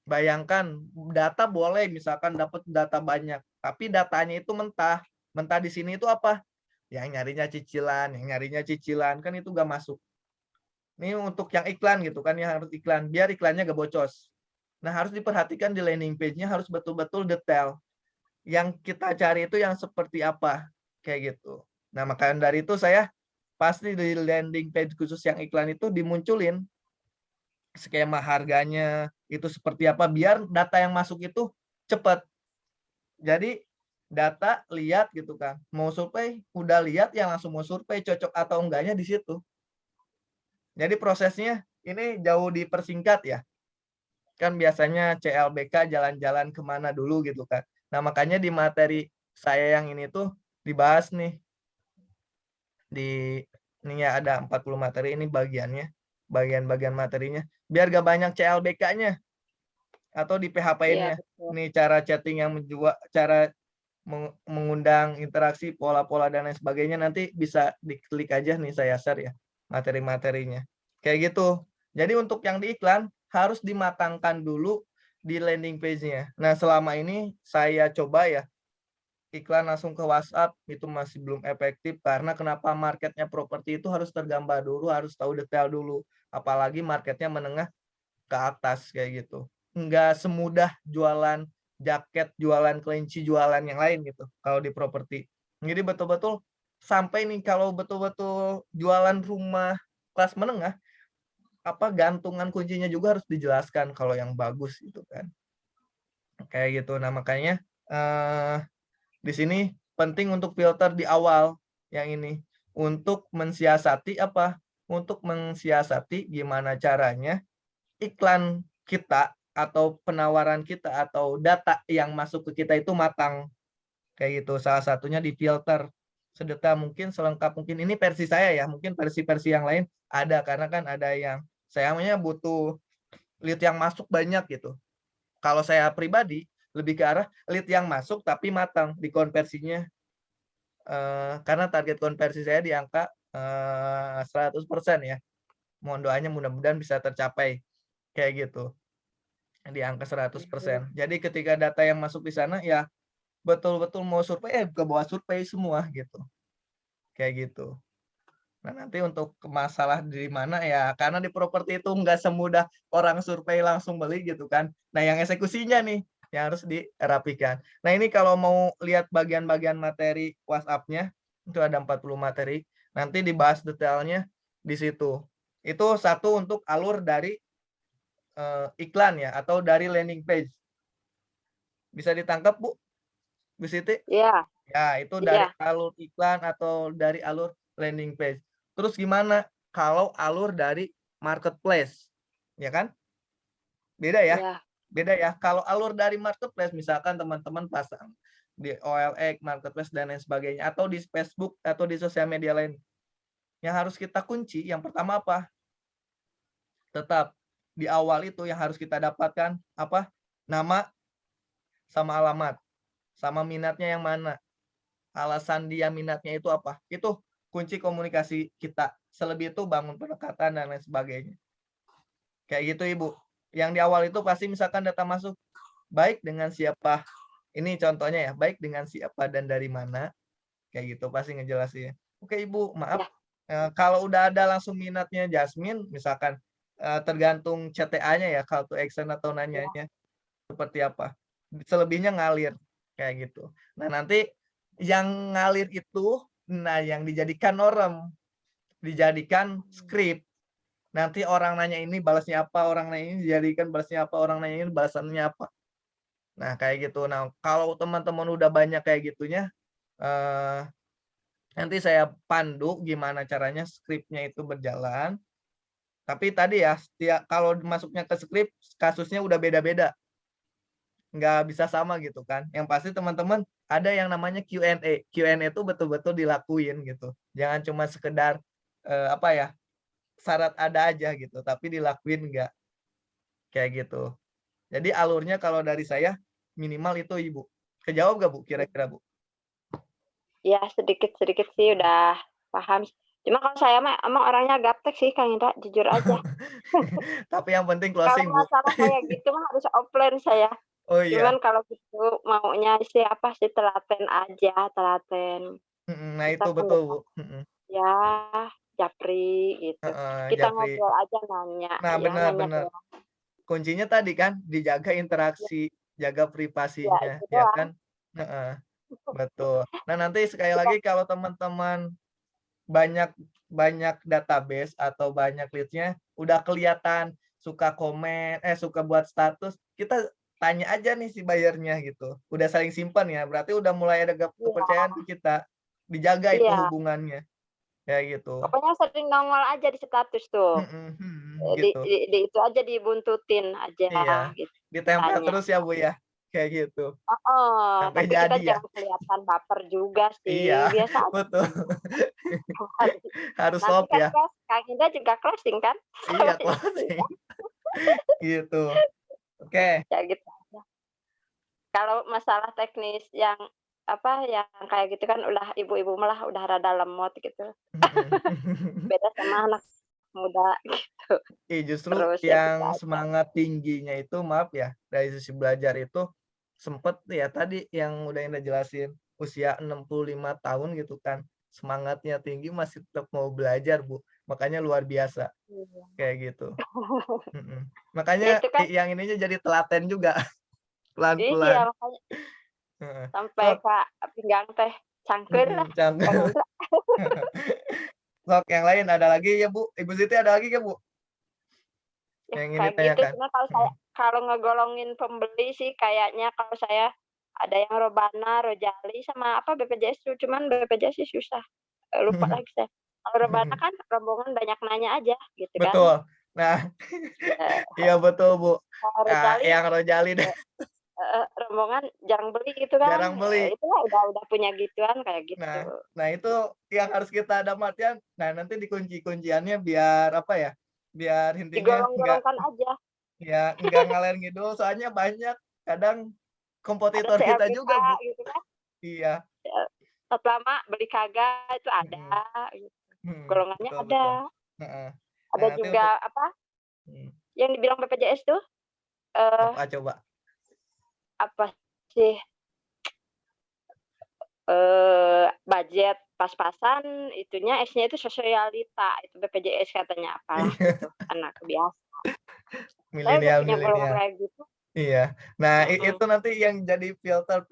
Bayangkan data boleh misalkan dapat data banyak, tapi datanya itu mentah. Mentah di sini itu apa? Yang nyarinya cicilan kan itu gak masuk. Ini untuk yang iklan gitu kan ya, harus iklan biar iklannya gak bocos. Nah, harus diperhatikan di landing page-nya harus betul-betul detail. Yang kita cari itu yang seperti apa kayak gitu. Nah, makanya dari itu saya pasti di landing page khusus yang iklan itu dimunculin skema harganya itu seperti apa biar data yang masuk itu cepat. Jadi data lihat gitu kan. Mau survei udah lihat yang langsung mau survei cocok atau enggaknya di situ. Jadi prosesnya ini jauh dipersingkat ya. Kan biasanya CLBK jalan-jalan kemana dulu gitu kan. Nah makanya di materi saya yang ini tuh dibahas nih. Ini ya ada 40 materi ini bagiannya. Bagian-bagian materinya. Biar gak banyak CLBK-nya. Atau di iya PHP-nya. betul. Ini cara chatting yang menjual, cara mengundang interaksi, pola-pola dan lain sebagainya nanti bisa diklik aja nih saya share ya materi-materinya. Kayak gitu. Jadi untuk yang di iklan harus dimatangkan dulu di landing page-nya. Nah, selama ini saya coba ya iklan langsung ke WhatsApp itu masih belum efektif karena kenapa marketnya properti itu harus tergambar dulu, harus tahu detail dulu. Apalagi marketnya menengah ke atas kayak gitu. Enggak semudah jualan jaket, jualan kelinci, jualan yang lain gitu kalau di properti. Jadi betul-betul sampai nih kalau betul-betul jualan rumah kelas menengah, apa gantungan kuncinya juga harus dijelaskan kalau yang bagus gitu kan. Kayak gitu. Nah, makanya di sini penting untuk filter di awal yang ini untuk mensiasati apa? Untuk mensiasati gimana caranya iklan kita atau penawaran kita atau data yang masuk ke kita itu matang kayak gitu. Salah satunya di filter sedetail mungkin, selengkap mungkin. Ini versi saya ya, mungkin versi-versi yang lain ada karena kan ada yang saya butuh lead yang masuk banyak gitu. Kalau saya pribadi lebih ke arah lead yang masuk tapi matang di konversinya, karena target konversi saya di angka 100% ya. Mohon doanya mudah-mudahan bisa tercapai kayak gitu. Di angka 100%. Jadi ketika data yang masuk di sana ya betul-betul mau survei ke bawah survei semua gitu. Kayak gitu. Nah, nanti untuk masalah di mana ya karena di properti itu nggak semudah orang survei langsung beli gitu kan. Nah, yang eksekusinya nih yang harus dirapikan. Nah, ini kalau mau lihat bagian-bagian materi WhatsApp-nya itu ada 40 materi. Nanti dibahas detailnya di situ. Itu satu untuk alur dari iklan ya atau dari landing page. Bisa ditangkap Bu Siti? Iya, Ya, itu dari iya. alur iklan atau dari alur landing page. Terus gimana kalau alur dari marketplace, ya kan? Beda ya? Iya. Beda ya. Kalau alur dari marketplace, misalkan teman-teman pasang di OLX, marketplace dan lain sebagainya, atau di Facebook atau di sosial media lain, yang harus kita kunci, yang pertama apa? Tetap di awal itu yang harus kita dapatkan apa? Nama sama alamat, sama minatnya yang mana, alasan dia minatnya itu apa? Itu kunci komunikasi kita. Selebih itu bangun pendekatan dan lain sebagainya. Kayak gitu Ibu. Yang di awal itu pasti misalkan data masuk, baik dengan siapa. Ini contohnya ya, baik dengan siapa dan dari mana. Kayak gitu pasti ngejelasin. Oke Ibu, maaf. Kalau udah ada langsung minatnya Jasmine, misalkan tergantung CTA-nya ya, call to action atau nanyanya seperti apa. Selebihnya ngalir kayak gitu. Nah, nanti yang ngalir itu yang dijadikan norm, dijadikan skrip. Nanti orang nanya ini balasnya apa, orang nanya ini dijadikan balasnya apa, orang nanya ini balasannya apa. Nah, kayak gitu. Nah, kalau teman-teman udah banyak kayak gitunya, nanti saya pandu gimana caranya skripnya itu berjalan. Tapi tadi ya, kalau masuknya ke skrip, kasusnya udah beda-beda. Nggak bisa sama gitu kan. Yang pasti teman-teman ada yang namanya Q&A. Q&A itu betul-betul dilakuin gitu. Jangan cuma sekedar syarat ada aja gitu, tapi dilakuin enggak. Kayak gitu. Jadi alurnya kalau dari saya minimal itu Ibu. Kejawab nggak Bu kira-kira Bu? Ya sedikit-sedikit sih udah paham. Cuma kalau saya mah emang orangnya gaptek sih Kang Indra, jujur aja. Tapi yang penting Kalau closing Bu. masalah kayak gitu mah harus offline saya. Oh iya. Cuman kalau gitu maunya sih telaten aja, telaten. Nah itu Kita kan betul Bu. ya japri gitu. Kita Japri. ngobrol aja nanya. Nah Ya, nanya benar-benar. doang. Kuncinya tadi kan dijaga interaksi, jaga Ya, privasinya, itu ya doang. kan? Betul. Nah nanti sekali lagi kalau teman-teman banyak database atau banyak leads-nya, udah kelihatan suka komen, suka buat status, kita tanya aja nih si bayarnya gitu. Udah saling simpan ya, berarti udah mulai ada kepercayaan ke kita. Dijaga itu Iya. hubungannya. Kayak gitu. Pokoknya sering nongol aja di status tuh. Gitu. Di itu aja dibuntutin aja Iya. gitu. Ditempel Tanya. terus ya Bu ya. Kayak gitu. Oh, Sampai tapi kita jadi ya. jangan kelihatan baper juga sih. Iya, Biasa aja. betul. Harus Nanti soft kan ya. Kang Indah juga closing kan? Iya, closing. Gitu. Oke. Ya gitu aja. Kalau masalah teknis yang yang kayak gitu kan udah ibu-ibu malah udah rada lemot gitu. Beda sama anak muda gitu. Justru Terus ya gitu yang aja. semangat tingginya itu maaf ya, dari sisi belajar itu sempet ya tadi yang udah Indah jelasin, usia 65 tahun gitu kan, semangatnya tinggi masih tetap mau belajar Bu, makanya luar biasa. Iya. Kayak gitu. Ya Makanya itu kan yang ininya jadi telaten juga, iya pelan-pelan. makanya sampai Sok, pinggang teh cangkeun lah. canggung. Sok yang lain ada lagi ya Bu? Ibu Siti ada lagi ya Bu? Ya Yang ini kayak gitu, tanyakan. cuma kalau ngegolongin pembeli sih kayaknya kalau saya ada yang Robana, Rojali sama BPJS, cuman BPJS sih susah. Lupa lagi saya. Kalau Robana kan rombongan banyak nanya aja gitu kan. Betul. Nah, iya betul Bu. Kalau Rojali Yang Rojali deh. rombongan jarang beli gitu kan. Jarang beli. Itulah udah punya gituan kayak gitu. Nah itu yang harus kita ada artian. Nah nanti kunciannya biar biar intinya digolong-golongkan aja. Ya enggak ngalir ngidul, soalnya banyak kadang kompetitor kita juga Bu. Gitu kan. Iya. Lama beli kagak itu ada. Gitu. Golongannya betul, ada. Betul. Ada juga yang dibilang BPJS tuh apa coba? Apa sih? Budget pas-pasan itunya S-nya itu sosialita, itu BPJS katanya apalah gitu, anak biasa. Milenial. Kayak gitu. Iya. Nah, itu nanti yang jadi filter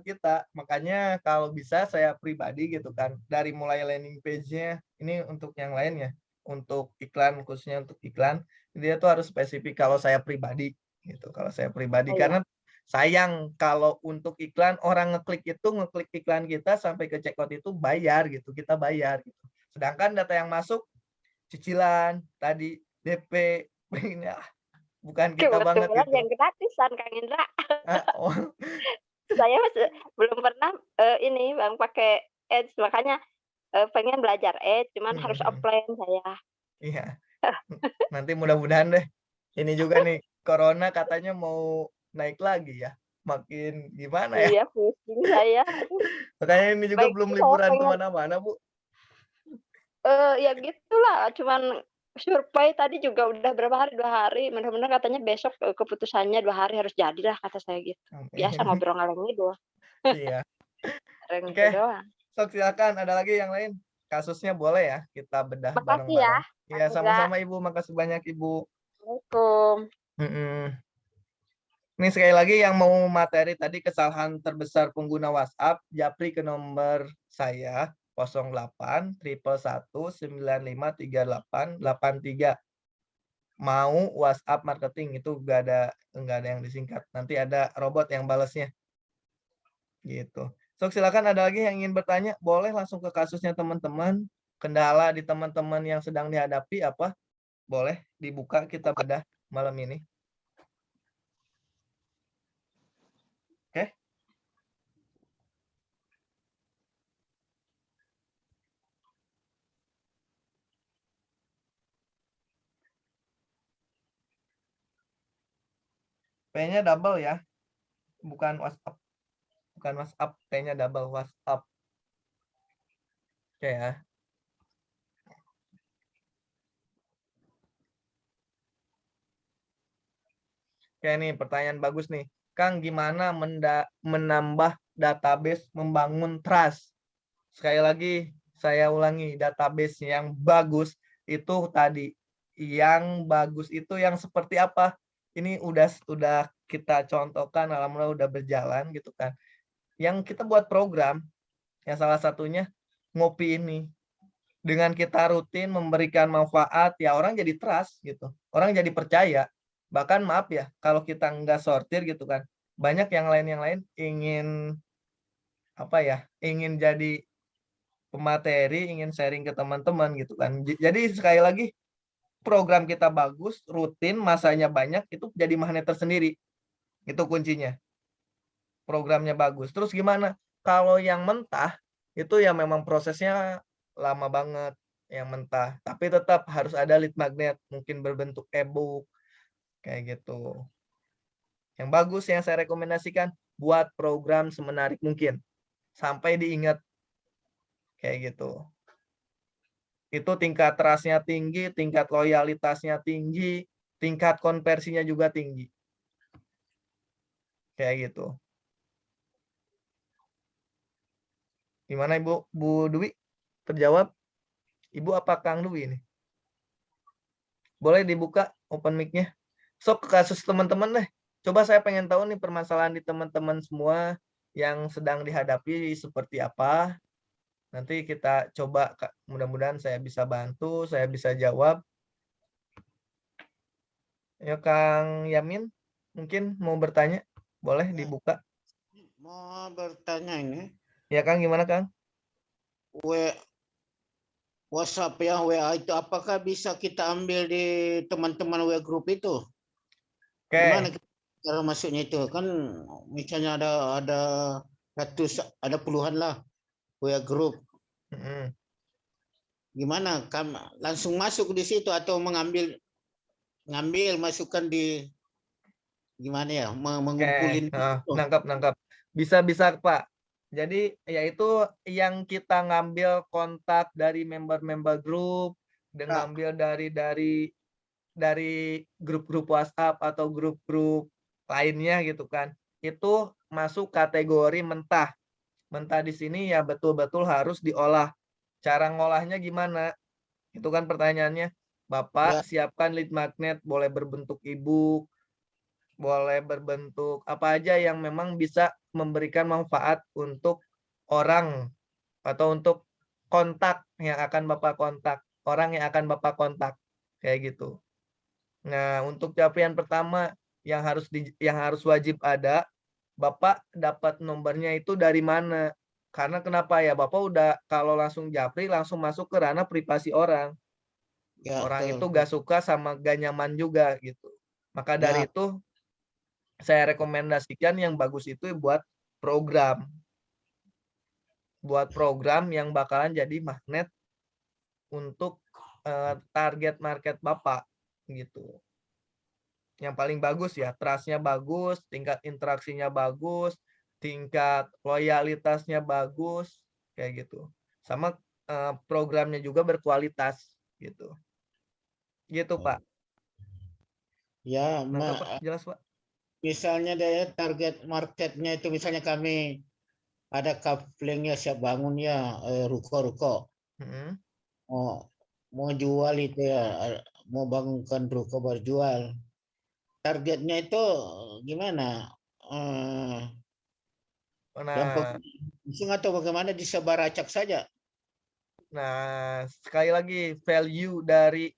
kita. Makanya kalau bisa saya pribadi gitu kan, dari mulai landing page-nya, ini untuk yang lain ya, untuk iklan, khususnya untuk iklan, dia tuh harus spesifik kalau saya pribadi gitu. Kalau saya pribadi, karena sayang kalau untuk iklan, orang ngeklik iklan kita sampai ke checkout itu bayar gitu, kita bayar gitu. Sedangkan data yang masuk, cicilan, tadi DP ini bukan kita banget Kebetulan itu. yang gratisan Kang Indra. Oh. Saya belum pernah ini Bang pakai Edge, makanya pengen belajar Edge, cuman harus offline saya. Iya. Nanti mudah-mudahan deh. Ini juga nih, corona katanya mau naik lagi ya. Makin gimana ya? Iya, pusing saya. Makanya ini juga belum Saya liburan pengen kemana-mana, Bu. ya gitulah, cuman survei tadi juga udah berapa hari, 2 hari, mudah-mudahan katanya besok, keputusannya 2 hari harus jadilah kata saya gitu. Biasa Amin. ngobrol ngalor ngidul. Iya. Sering Oke. gitu doang. Sok silakan, ada lagi yang lain? Kasusnya boleh ya, kita bedah Makasih ya, bareng-bareng. Iya, Kang Indra. sama-sama Ibu. Makasih banyak Ibu. Assalamualaikum. Ini sekali lagi yang mau materi tadi kesalahan terbesar pengguna WhatsApp, japri ke nomor saya 08 111 95 38 83. Mau WhatsApp marketing itu enggak ada yang disingkat. Nanti ada robot yang balasnya. Gitu. So, silakan ada lagi yang ingin bertanya, boleh langsung ke kasusnya teman-teman. Kendala di teman-teman yang sedang dihadapi apa? Boleh dibuka, kita bedah malam ini. Oke. P-nya double ya. Bukan WhatsApp. Bukan WhatsApp, P-nya double WhatsApp. Oke ya. Oke nih, pertanyaan bagus nih. Kang, gimana menambah database membangun trust? Sekali lagi, saya ulangi, database yang bagus itu tadi. Yang bagus itu yang seperti apa? Ini udah kita contohkan, alhamdulillah udah berjalan gitu kan. Yang kita buat program, yang salah satunya ngopi ini. Dengan kita rutin memberikan manfaat, ya orang jadi trust gitu. Orang jadi percaya. Bahkan maaf ya, kalau kita nggak sortir gitu kan, banyak yang lain ingin apa ya, ingin jadi pemateri, ingin sharing ke teman-teman gitu kan. Jadi sekali lagi, program kita bagus, rutin, masanya banyak, itu jadi magnet tersendiri. Itu kuncinya. Programnya bagus. Terus gimana? Kalau yang mentah, itu ya memang prosesnya lama banget yang mentah. Tapi tetap harus ada lead magnet, mungkin berbentuk e-book, kayak gitu. Yang bagus yang saya rekomendasikan, buat program semenarik mungkin. Sampai diingat. Kayak gitu. Itu tingkat trust-nya tinggi, tingkat loyalitasnya tinggi, tingkat konversinya juga tinggi. Kayak gitu. Gimana Ibu? Bu Dwi? Terjawab? Ibu apa Kang Dwi ini? Boleh dibuka open mic-nya? So, ke kasus teman-teman deh. Coba saya pengen tahu nih permasalahan di teman-teman semua yang sedang dihadapi seperti apa. Nanti kita coba, mudah-mudahan saya bisa bantu, saya bisa jawab. Ya Kang Yamin, mungkin mau bertanya? Boleh dibuka. Mau bertanya ini. Ya Kang, gimana Kang? WhatsApp yang WA itu apakah bisa kita ambil di teman-teman WA group itu? Oke. Gimana cara masuknya itu? Kan misalnya ada puluhan lah WA group. Gimana? Langsung masuk di situ atau ngambil masukkan di gimana ya? Mengumpulin. Nangkap. Bisa Pak. Jadi yaitu yang kita ngambil kontak dari member-member grup, dan ngambil dari grup-grup WhatsApp atau grup-grup lainnya gitu kan. Itu masuk kategori mentah. Mentah di sini ya betul-betul harus diolah. Cara ngolahnya gimana? Itu kan pertanyaannya. Bapak siapkan lead magnet, boleh berbentuk e-book, boleh berbentuk apa aja yang memang bisa memberikan manfaat untuk orang atau untuk kontak yang akan Bapak kontak, orang yang akan Bapak kontak, kayak gitu. Nah, untuk capaian pertama yang harus wajib ada, Bapak dapat nomornya itu dari mana? Karena kenapa ya, Bapak udah kalau langsung japri langsung masuk ke ranah privasi orang. Ya, Orang itu betul. gak suka sama gak nyaman juga gitu. Maka dari Ya. itu saya rekomendasikan yang bagus itu buat program. Buat program yang bakalan jadi magnet untuk target market Bapak gitu. Yang paling bagus ya, trust-nya bagus, tingkat interaksinya bagus, tingkat loyalitasnya bagus, kayak gitu. Sama programnya juga berkualitas gitu. Gitu, Pak. Ya, Nangkep, Pak? Jelas, Pak? misalnya dari target marketnya itu misalnya kami ada couplingnya siap bangun ya, ruko-ruko. Hmm. Mau jual itu ya, mau bangunkan ruko berjual. Targetnya itu gimana? Yang Nah, langsung atau bagaimana disebar acak saja? sekali lagi value dari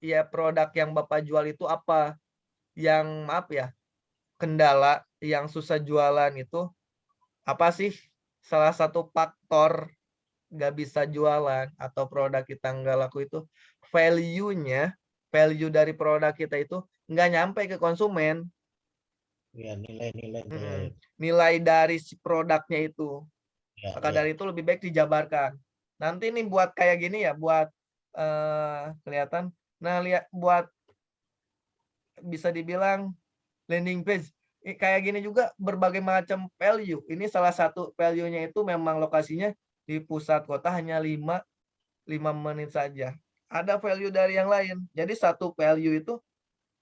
ya produk yang Bapak jual itu apa? Yang maaf ya, kendala yang susah jualan itu apa sih? Salah satu faktor nggak bisa jualan atau produk kita nggak laku itu value dari produk kita itu nggak nyampe ke konsumen. Ya, nilai-nilai. Nilai dari si produknya itu. Ya, Maka ya. dari itu lebih baik dijabarkan. Nanti nih buat kayak gini ya, buat kelihatan. Nah, lihat buat bisa dibilang landing page. Kayak gini juga berbagai macam value. Ini salah satu value-nya itu memang lokasinya di pusat kota hanya 5 menit saja. Ada value dari yang lain. Jadi satu value itu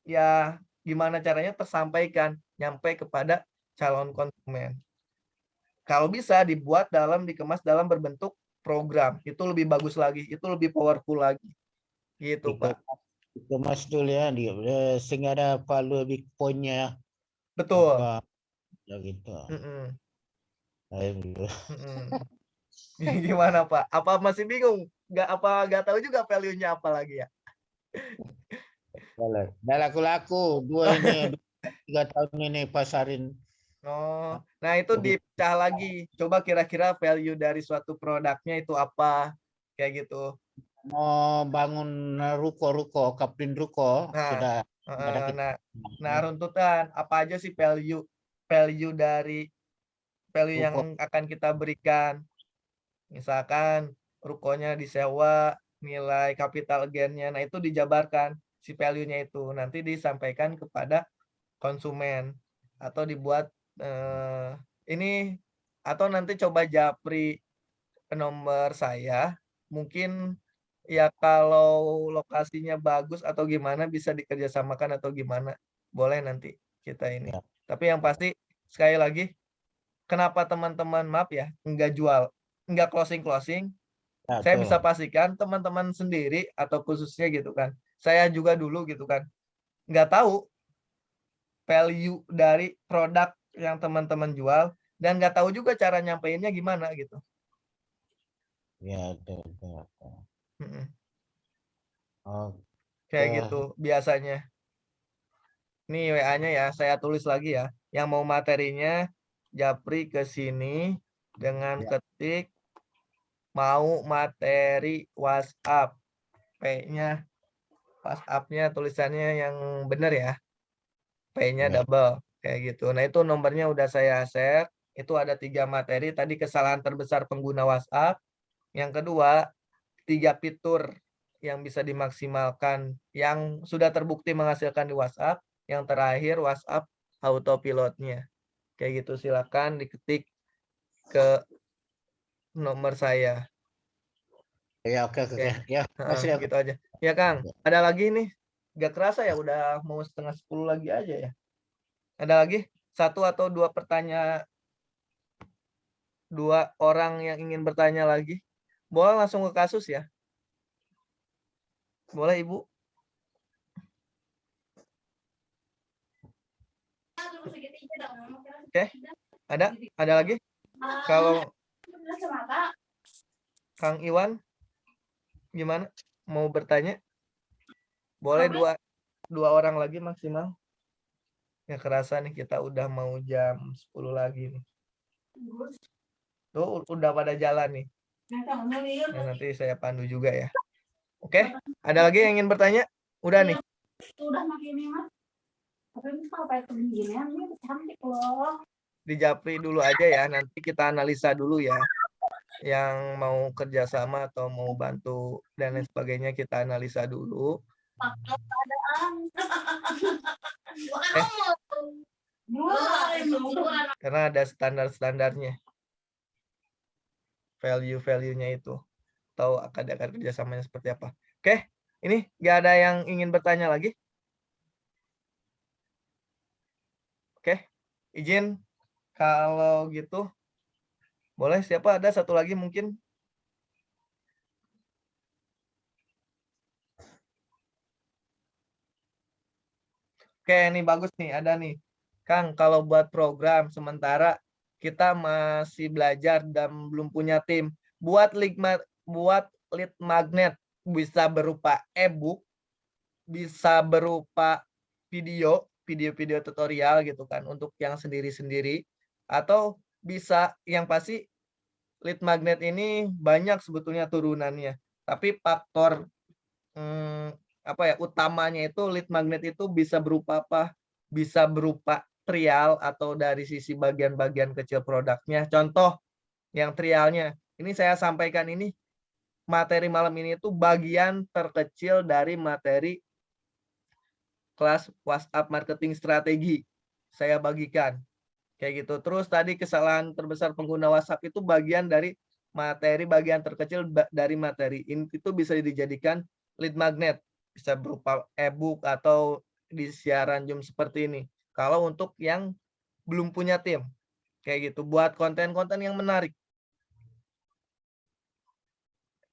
ya gimana caranya tersampaikan, nyampe kepada calon konsumen. Kalau bisa dikemas dalam berbentuk program, itu lebih bagus lagi, itu lebih powerful lagi. Gitu, Pak. Dikemas dulu ya, sehingga ada value big point-nya. Betul. Apa ya gitu. Gimana, Pak? Apa masih bingung? Nggak tahu juga value-nya apa lagi ya? Udah laku-laku 3 tahun ini pasarin. Oh, nah itu dipecah lagi. Coba kira-kira value dari suatu produknya itu apa? Kayak gitu. Mau bangun ruko-ruko, kapling ruko, Nah, sudah ada kita. runtutan apa aja sih value dari value yang Ruko. akan kita berikan? Misalkan rukonya disewa, nilai capital gain-nya, nah itu dijabarkan si value-nya itu. Nanti disampaikan kepada konsumen atau dibuat ini atau nanti coba japri nomor saya. Mungkin ya kalau lokasinya bagus atau gimana bisa dikerjasamakan atau gimana. Boleh nanti kita ini. Ya. Tapi yang pasti sekali lagi kenapa teman-teman maaf ya enggak jual, enggak closing. Ya, Saya bisa tuh. pastikan teman-teman sendiri atau khususnya gitu kan. Saya juga dulu gitu kan. Enggak tahu value dari produk yang teman-teman jual dan nggak tahu juga cara nyampeinnya gimana gitu. Ya, tuh. Kayak gitu biasanya. Nih WA-nya ya, saya tulis lagi ya. Yang mau materinya japri ke sini dengan ketik mau materi WhatsApp. P-nya WhatsApp-nya tulisannya yang benar ya. P-nya double kayak gitu. Nah, itu nomornya udah saya share. Itu ada 3 materi. Tadi kesalahan terbesar pengguna WhatsApp. Yang kedua, 3 fitur yang bisa dimaksimalkan yang sudah terbukti menghasilkan di WhatsApp. Yang terakhir WhatsApp autopilotnya. Kayak gitu, silakan diketik ke nomor saya. Ya, oke. Ya, masih Gitu aja. Ya Kang, ada lagi nih. Gak kerasa ya udah mau 9:30 lagi aja ya. Ada lagi 1 atau 2 pertanyaan, 2 orang yang ingin bertanya lagi. Boleh langsung ke kasus ya. Boleh Ibu. Oke, ada lagi? Kalau Kang Iwan gimana? Mau bertanya? Boleh 2 orang lagi maksimal. Ya kerasa nih kita udah mau jam 10 lagi nih. Tuh udah pada jalan nih. Nah, nanti saya pandu juga ya. Oke, ada lagi yang ingin bertanya? Udah nih. Udah makin ini mas. Tapi ini kalau pakai beginian ini cantik loh. Di Japri dulu aja ya, nanti kita analisa dulu ya. Yang mau kerjasama atau mau bantu dan lain sebagainya kita analisa dulu. Karena ada standar-standarnya. Value-value-nya itu. Tahu akan kerjasamanya seperti apa. Oke, ini nggak ada yang ingin bertanya lagi? Oke, izin kalau gitu. Boleh, siapa ada satu lagi mungkin? Oke, ini bagus nih, ada nih. Kang, kalau buat program sementara kita masih belajar dan belum punya tim. Buat lead magnet bisa berupa e-book, bisa berupa video tutorial gitu kan untuk yang sendiri-sendiri, atau bisa yang pasti lead magnet ini banyak sebetulnya turunannya. Tapi faktor utamanya itu lead magnet itu bisa berupa apa? Bisa berupa trial atau dari sisi bagian-bagian kecil produknya. Contoh yang trialnya. Ini saya sampaikan ini materi malam ini itu bagian terkecil dari materi kelas WhatsApp marketing strategi. Saya bagikan. Kayak gitu. Terus tadi kesalahan terbesar pengguna WhatsApp itu bagian dari materi bagian terkecil dari materi. Itu bisa dijadikan lead magnet. Bisa berupa e-book atau di siaran Zoom seperti ini. Kalau untuk yang belum punya tim. Kayak gitu. Buat konten-konten yang menarik.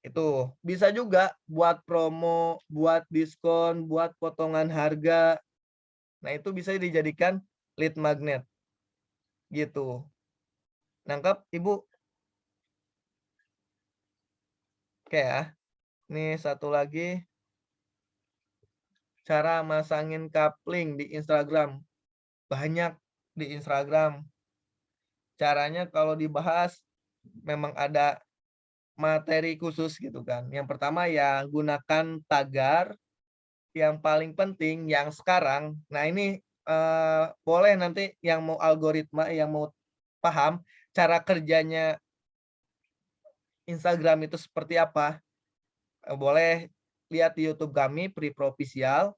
Itu. Bisa juga buat promo, buat diskon, buat potongan harga. Nah, itu bisa dijadikan lead magnet. Gitu. Nangkep, Ibu? Oke ya. Ini satu lagi. Cara masangin coupling di Instagram. Banyak di Instagram. Caranya kalau dibahas memang ada materi khusus gitu kan. Yang pertama ya gunakan tagar. Yang paling penting yang sekarang. Nah ini boleh nanti yang mau algoritma, yang mau paham cara kerjanya Instagram itu seperti apa. Boleh lihat di YouTube kami, Pri-Pro-Official.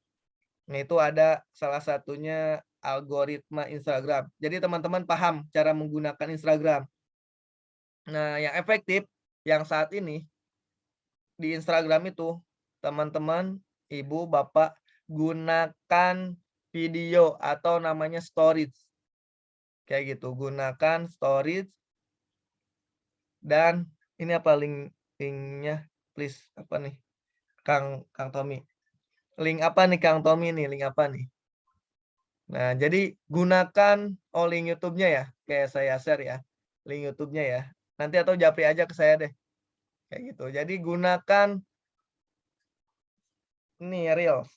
Nah, itu ada salah satunya algoritma Instagram. Jadi teman-teman paham cara menggunakan Instagram. Nah, yang efektif yang saat ini di Instagram itu, teman-teman, ibu, bapak, gunakan video atau namanya stories. Kayak gitu, gunakan stories. Dan ini apa linknya? Please, apa nih? Kang Tommy. Link apa nih Kang Tommy nih? Link apa nih? Nah, jadi gunakan link YouTube-nya ya. Kayak saya share ya. Link YouTube-nya ya. Nanti atau japri aja ke saya deh. Kayak gitu. Jadi gunakan ini Reels.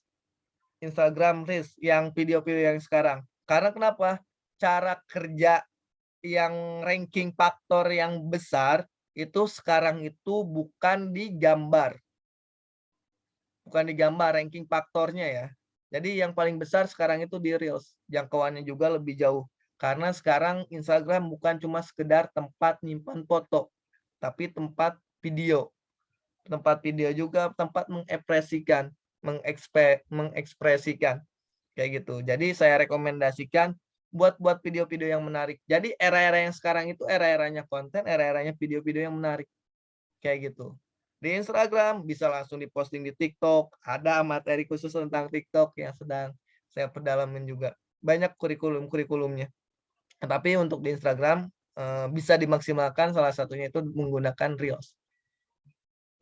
Instagram Reels yang video-video yang sekarang. Karena kenapa? Cara kerja yang ranking faktor yang besar itu sekarang itu bukan di gambar. Bukan di gambar ranking faktornya ya. Jadi yang paling besar sekarang itu di Reels. Jangkauannya juga lebih jauh. Karena sekarang Instagram bukan cuma sekedar tempat nyimpan foto. Tapi tempat video. Tempat video juga tempat mengekspresikan. Mengekspresikan. Kayak gitu. Jadi saya rekomendasikan buat video-video yang menarik. Jadi era-era yang sekarang itu era-eranya konten, era-eranya video-video yang menarik. Kayak gitu. Di Instagram bisa langsung diposting di TikTok. Ada materi khusus tentang TikTok yang sedang saya perdalamin juga. Banyak kurikulumnya. Tapi untuk di Instagram bisa dimaksimalkan, salah satunya itu menggunakan Reels.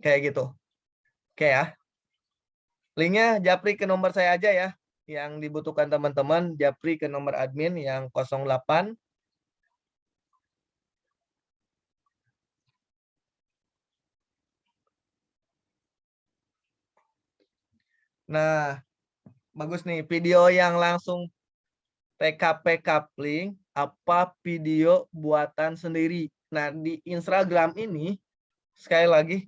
Kayak gitu. Oke ya. Linknya japri ke nomor saya aja ya. Yang dibutuhkan teman-teman, japri ke nomor admin yang 08. Nah, bagus nih. Video yang langsung TKP coupling, apa video buatan sendiri. Nah, di Instagram ini, sekali lagi,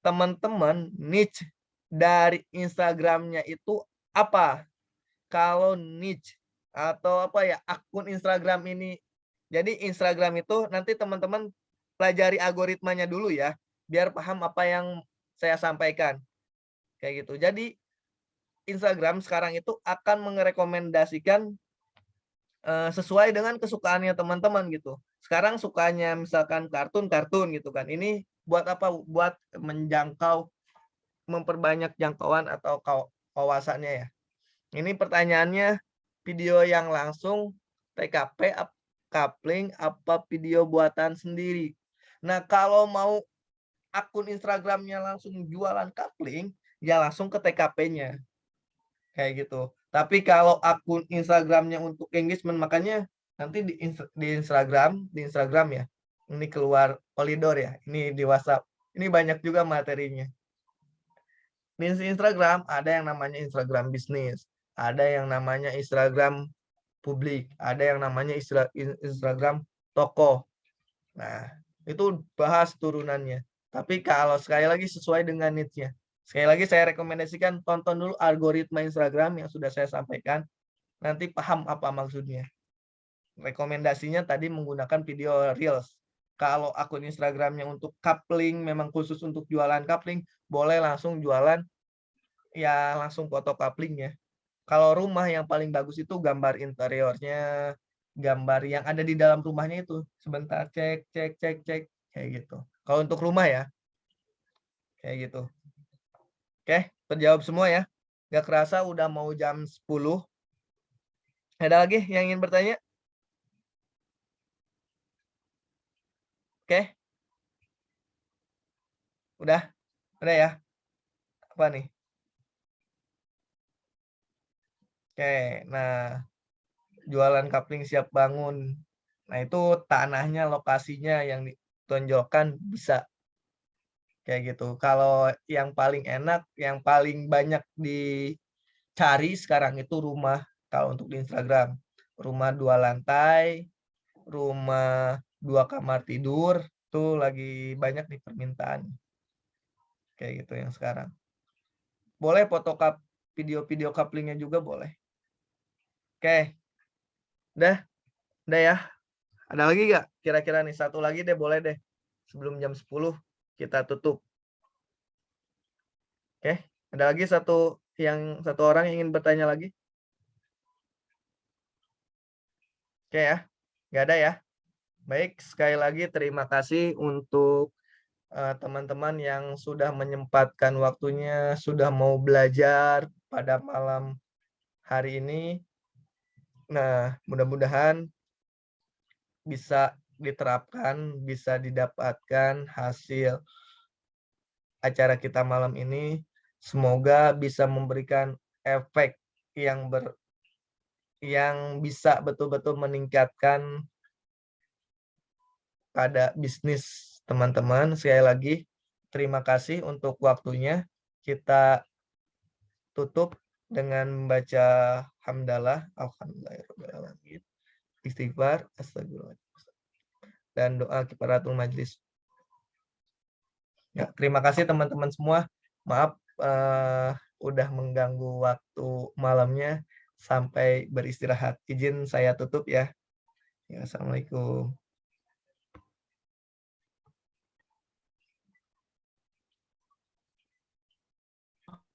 teman-teman niche dari Instagramnya itu apa. Kalau niche atau apa ya, akun Instagram ini. Jadi Instagram itu nanti teman-teman pelajari algoritmanya dulu ya, biar paham apa yang saya sampaikan. Kayak gitu. Jadi Instagram sekarang itu akan merekomendasikan sesuai dengan kesukaannya teman-teman gitu. Sekarang sukanya misalkan kartun gitu kan. Ini buat apa? Buat menjangkau, memperbanyak jangkauan atau wawasannya ya. Ini pertanyaannya, video yang langsung TKP, coupling, apa video buatan sendiri. Nah, kalau mau akun Instagramnya langsung jualan coupling, ya langsung ke TKP-nya. Kayak gitu. Tapi kalau akun Instagramnya untuk engagement, makanya nanti di Instagram ya. Ini keluar koridor ya. Ini di WhatsApp. Ini banyak juga materinya. Di Instagram ada yang namanya Instagram bisnis, ada yang namanya Instagram publik, ada yang namanya Instagram toko. Nah, itu bahas turunannya. Tapi kalau sekali lagi sesuai dengan niche-nya. Sekali lagi saya rekomendasikan tonton dulu algoritma Instagram yang sudah saya sampaikan. Nanti paham apa maksudnya. Rekomendasinya tadi menggunakan video Reels. Kalau akun Instagramnya untuk coupling, memang khusus untuk jualan coupling, boleh langsung jualan, ya langsung foto couplingnya. Kalau rumah yang paling bagus itu gambar interiornya, gambar yang ada di dalam rumahnya itu. Sebentar, cek, kayak gitu. Kalau untuk rumah ya, kayak gitu. Oke, terjawab semua ya. Gak kerasa udah mau jam 10. Ada lagi yang ingin bertanya? Oke. Udah ya? Apa nih? Oke, nah jualan coupling siap bangun. Nah, itu tanahnya, lokasinya yang ditonjolkan bisa. Kayak gitu. Kalau yang paling enak, yang paling banyak dicari sekarang itu rumah. Kalau untuk di Instagram, rumah 2 lantai, rumah 2 kamar tidur, itu lagi banyak di permintaan. Kayak gitu yang sekarang. Boleh foto video couplingnya juga boleh. Oke. Udah ya. Ada lagi nggak? Kira-kira nih satu lagi deh, boleh deh. Sebelum jam 10 kita tutup. Oke, ada lagi satu orang yang ingin bertanya lagi? Oke ya, nggak ada ya. Baik, sekali lagi terima kasih untuk teman-teman yang sudah menyempatkan waktunya, sudah mau belajar pada malam hari ini. Nah, mudah-mudahan bisa diterapkan, bisa didapatkan hasil acara kita malam ini. Semoga bisa memberikan efek yang bisa betul-betul meningkatkan pada bisnis teman-teman. Sekali lagi, terima kasih untuk waktunya. Kita tutup dengan membaca hamdalah, alhamdulillahirrahmanirrahim, istighfar, astagfirullah, dan doa kifaratul majlis. Ya, terima kasih teman-teman semua. Maaf udah mengganggu waktu malamnya. Sampai beristirahat. Izin saya tutup ya. Ya, assalamualaikum.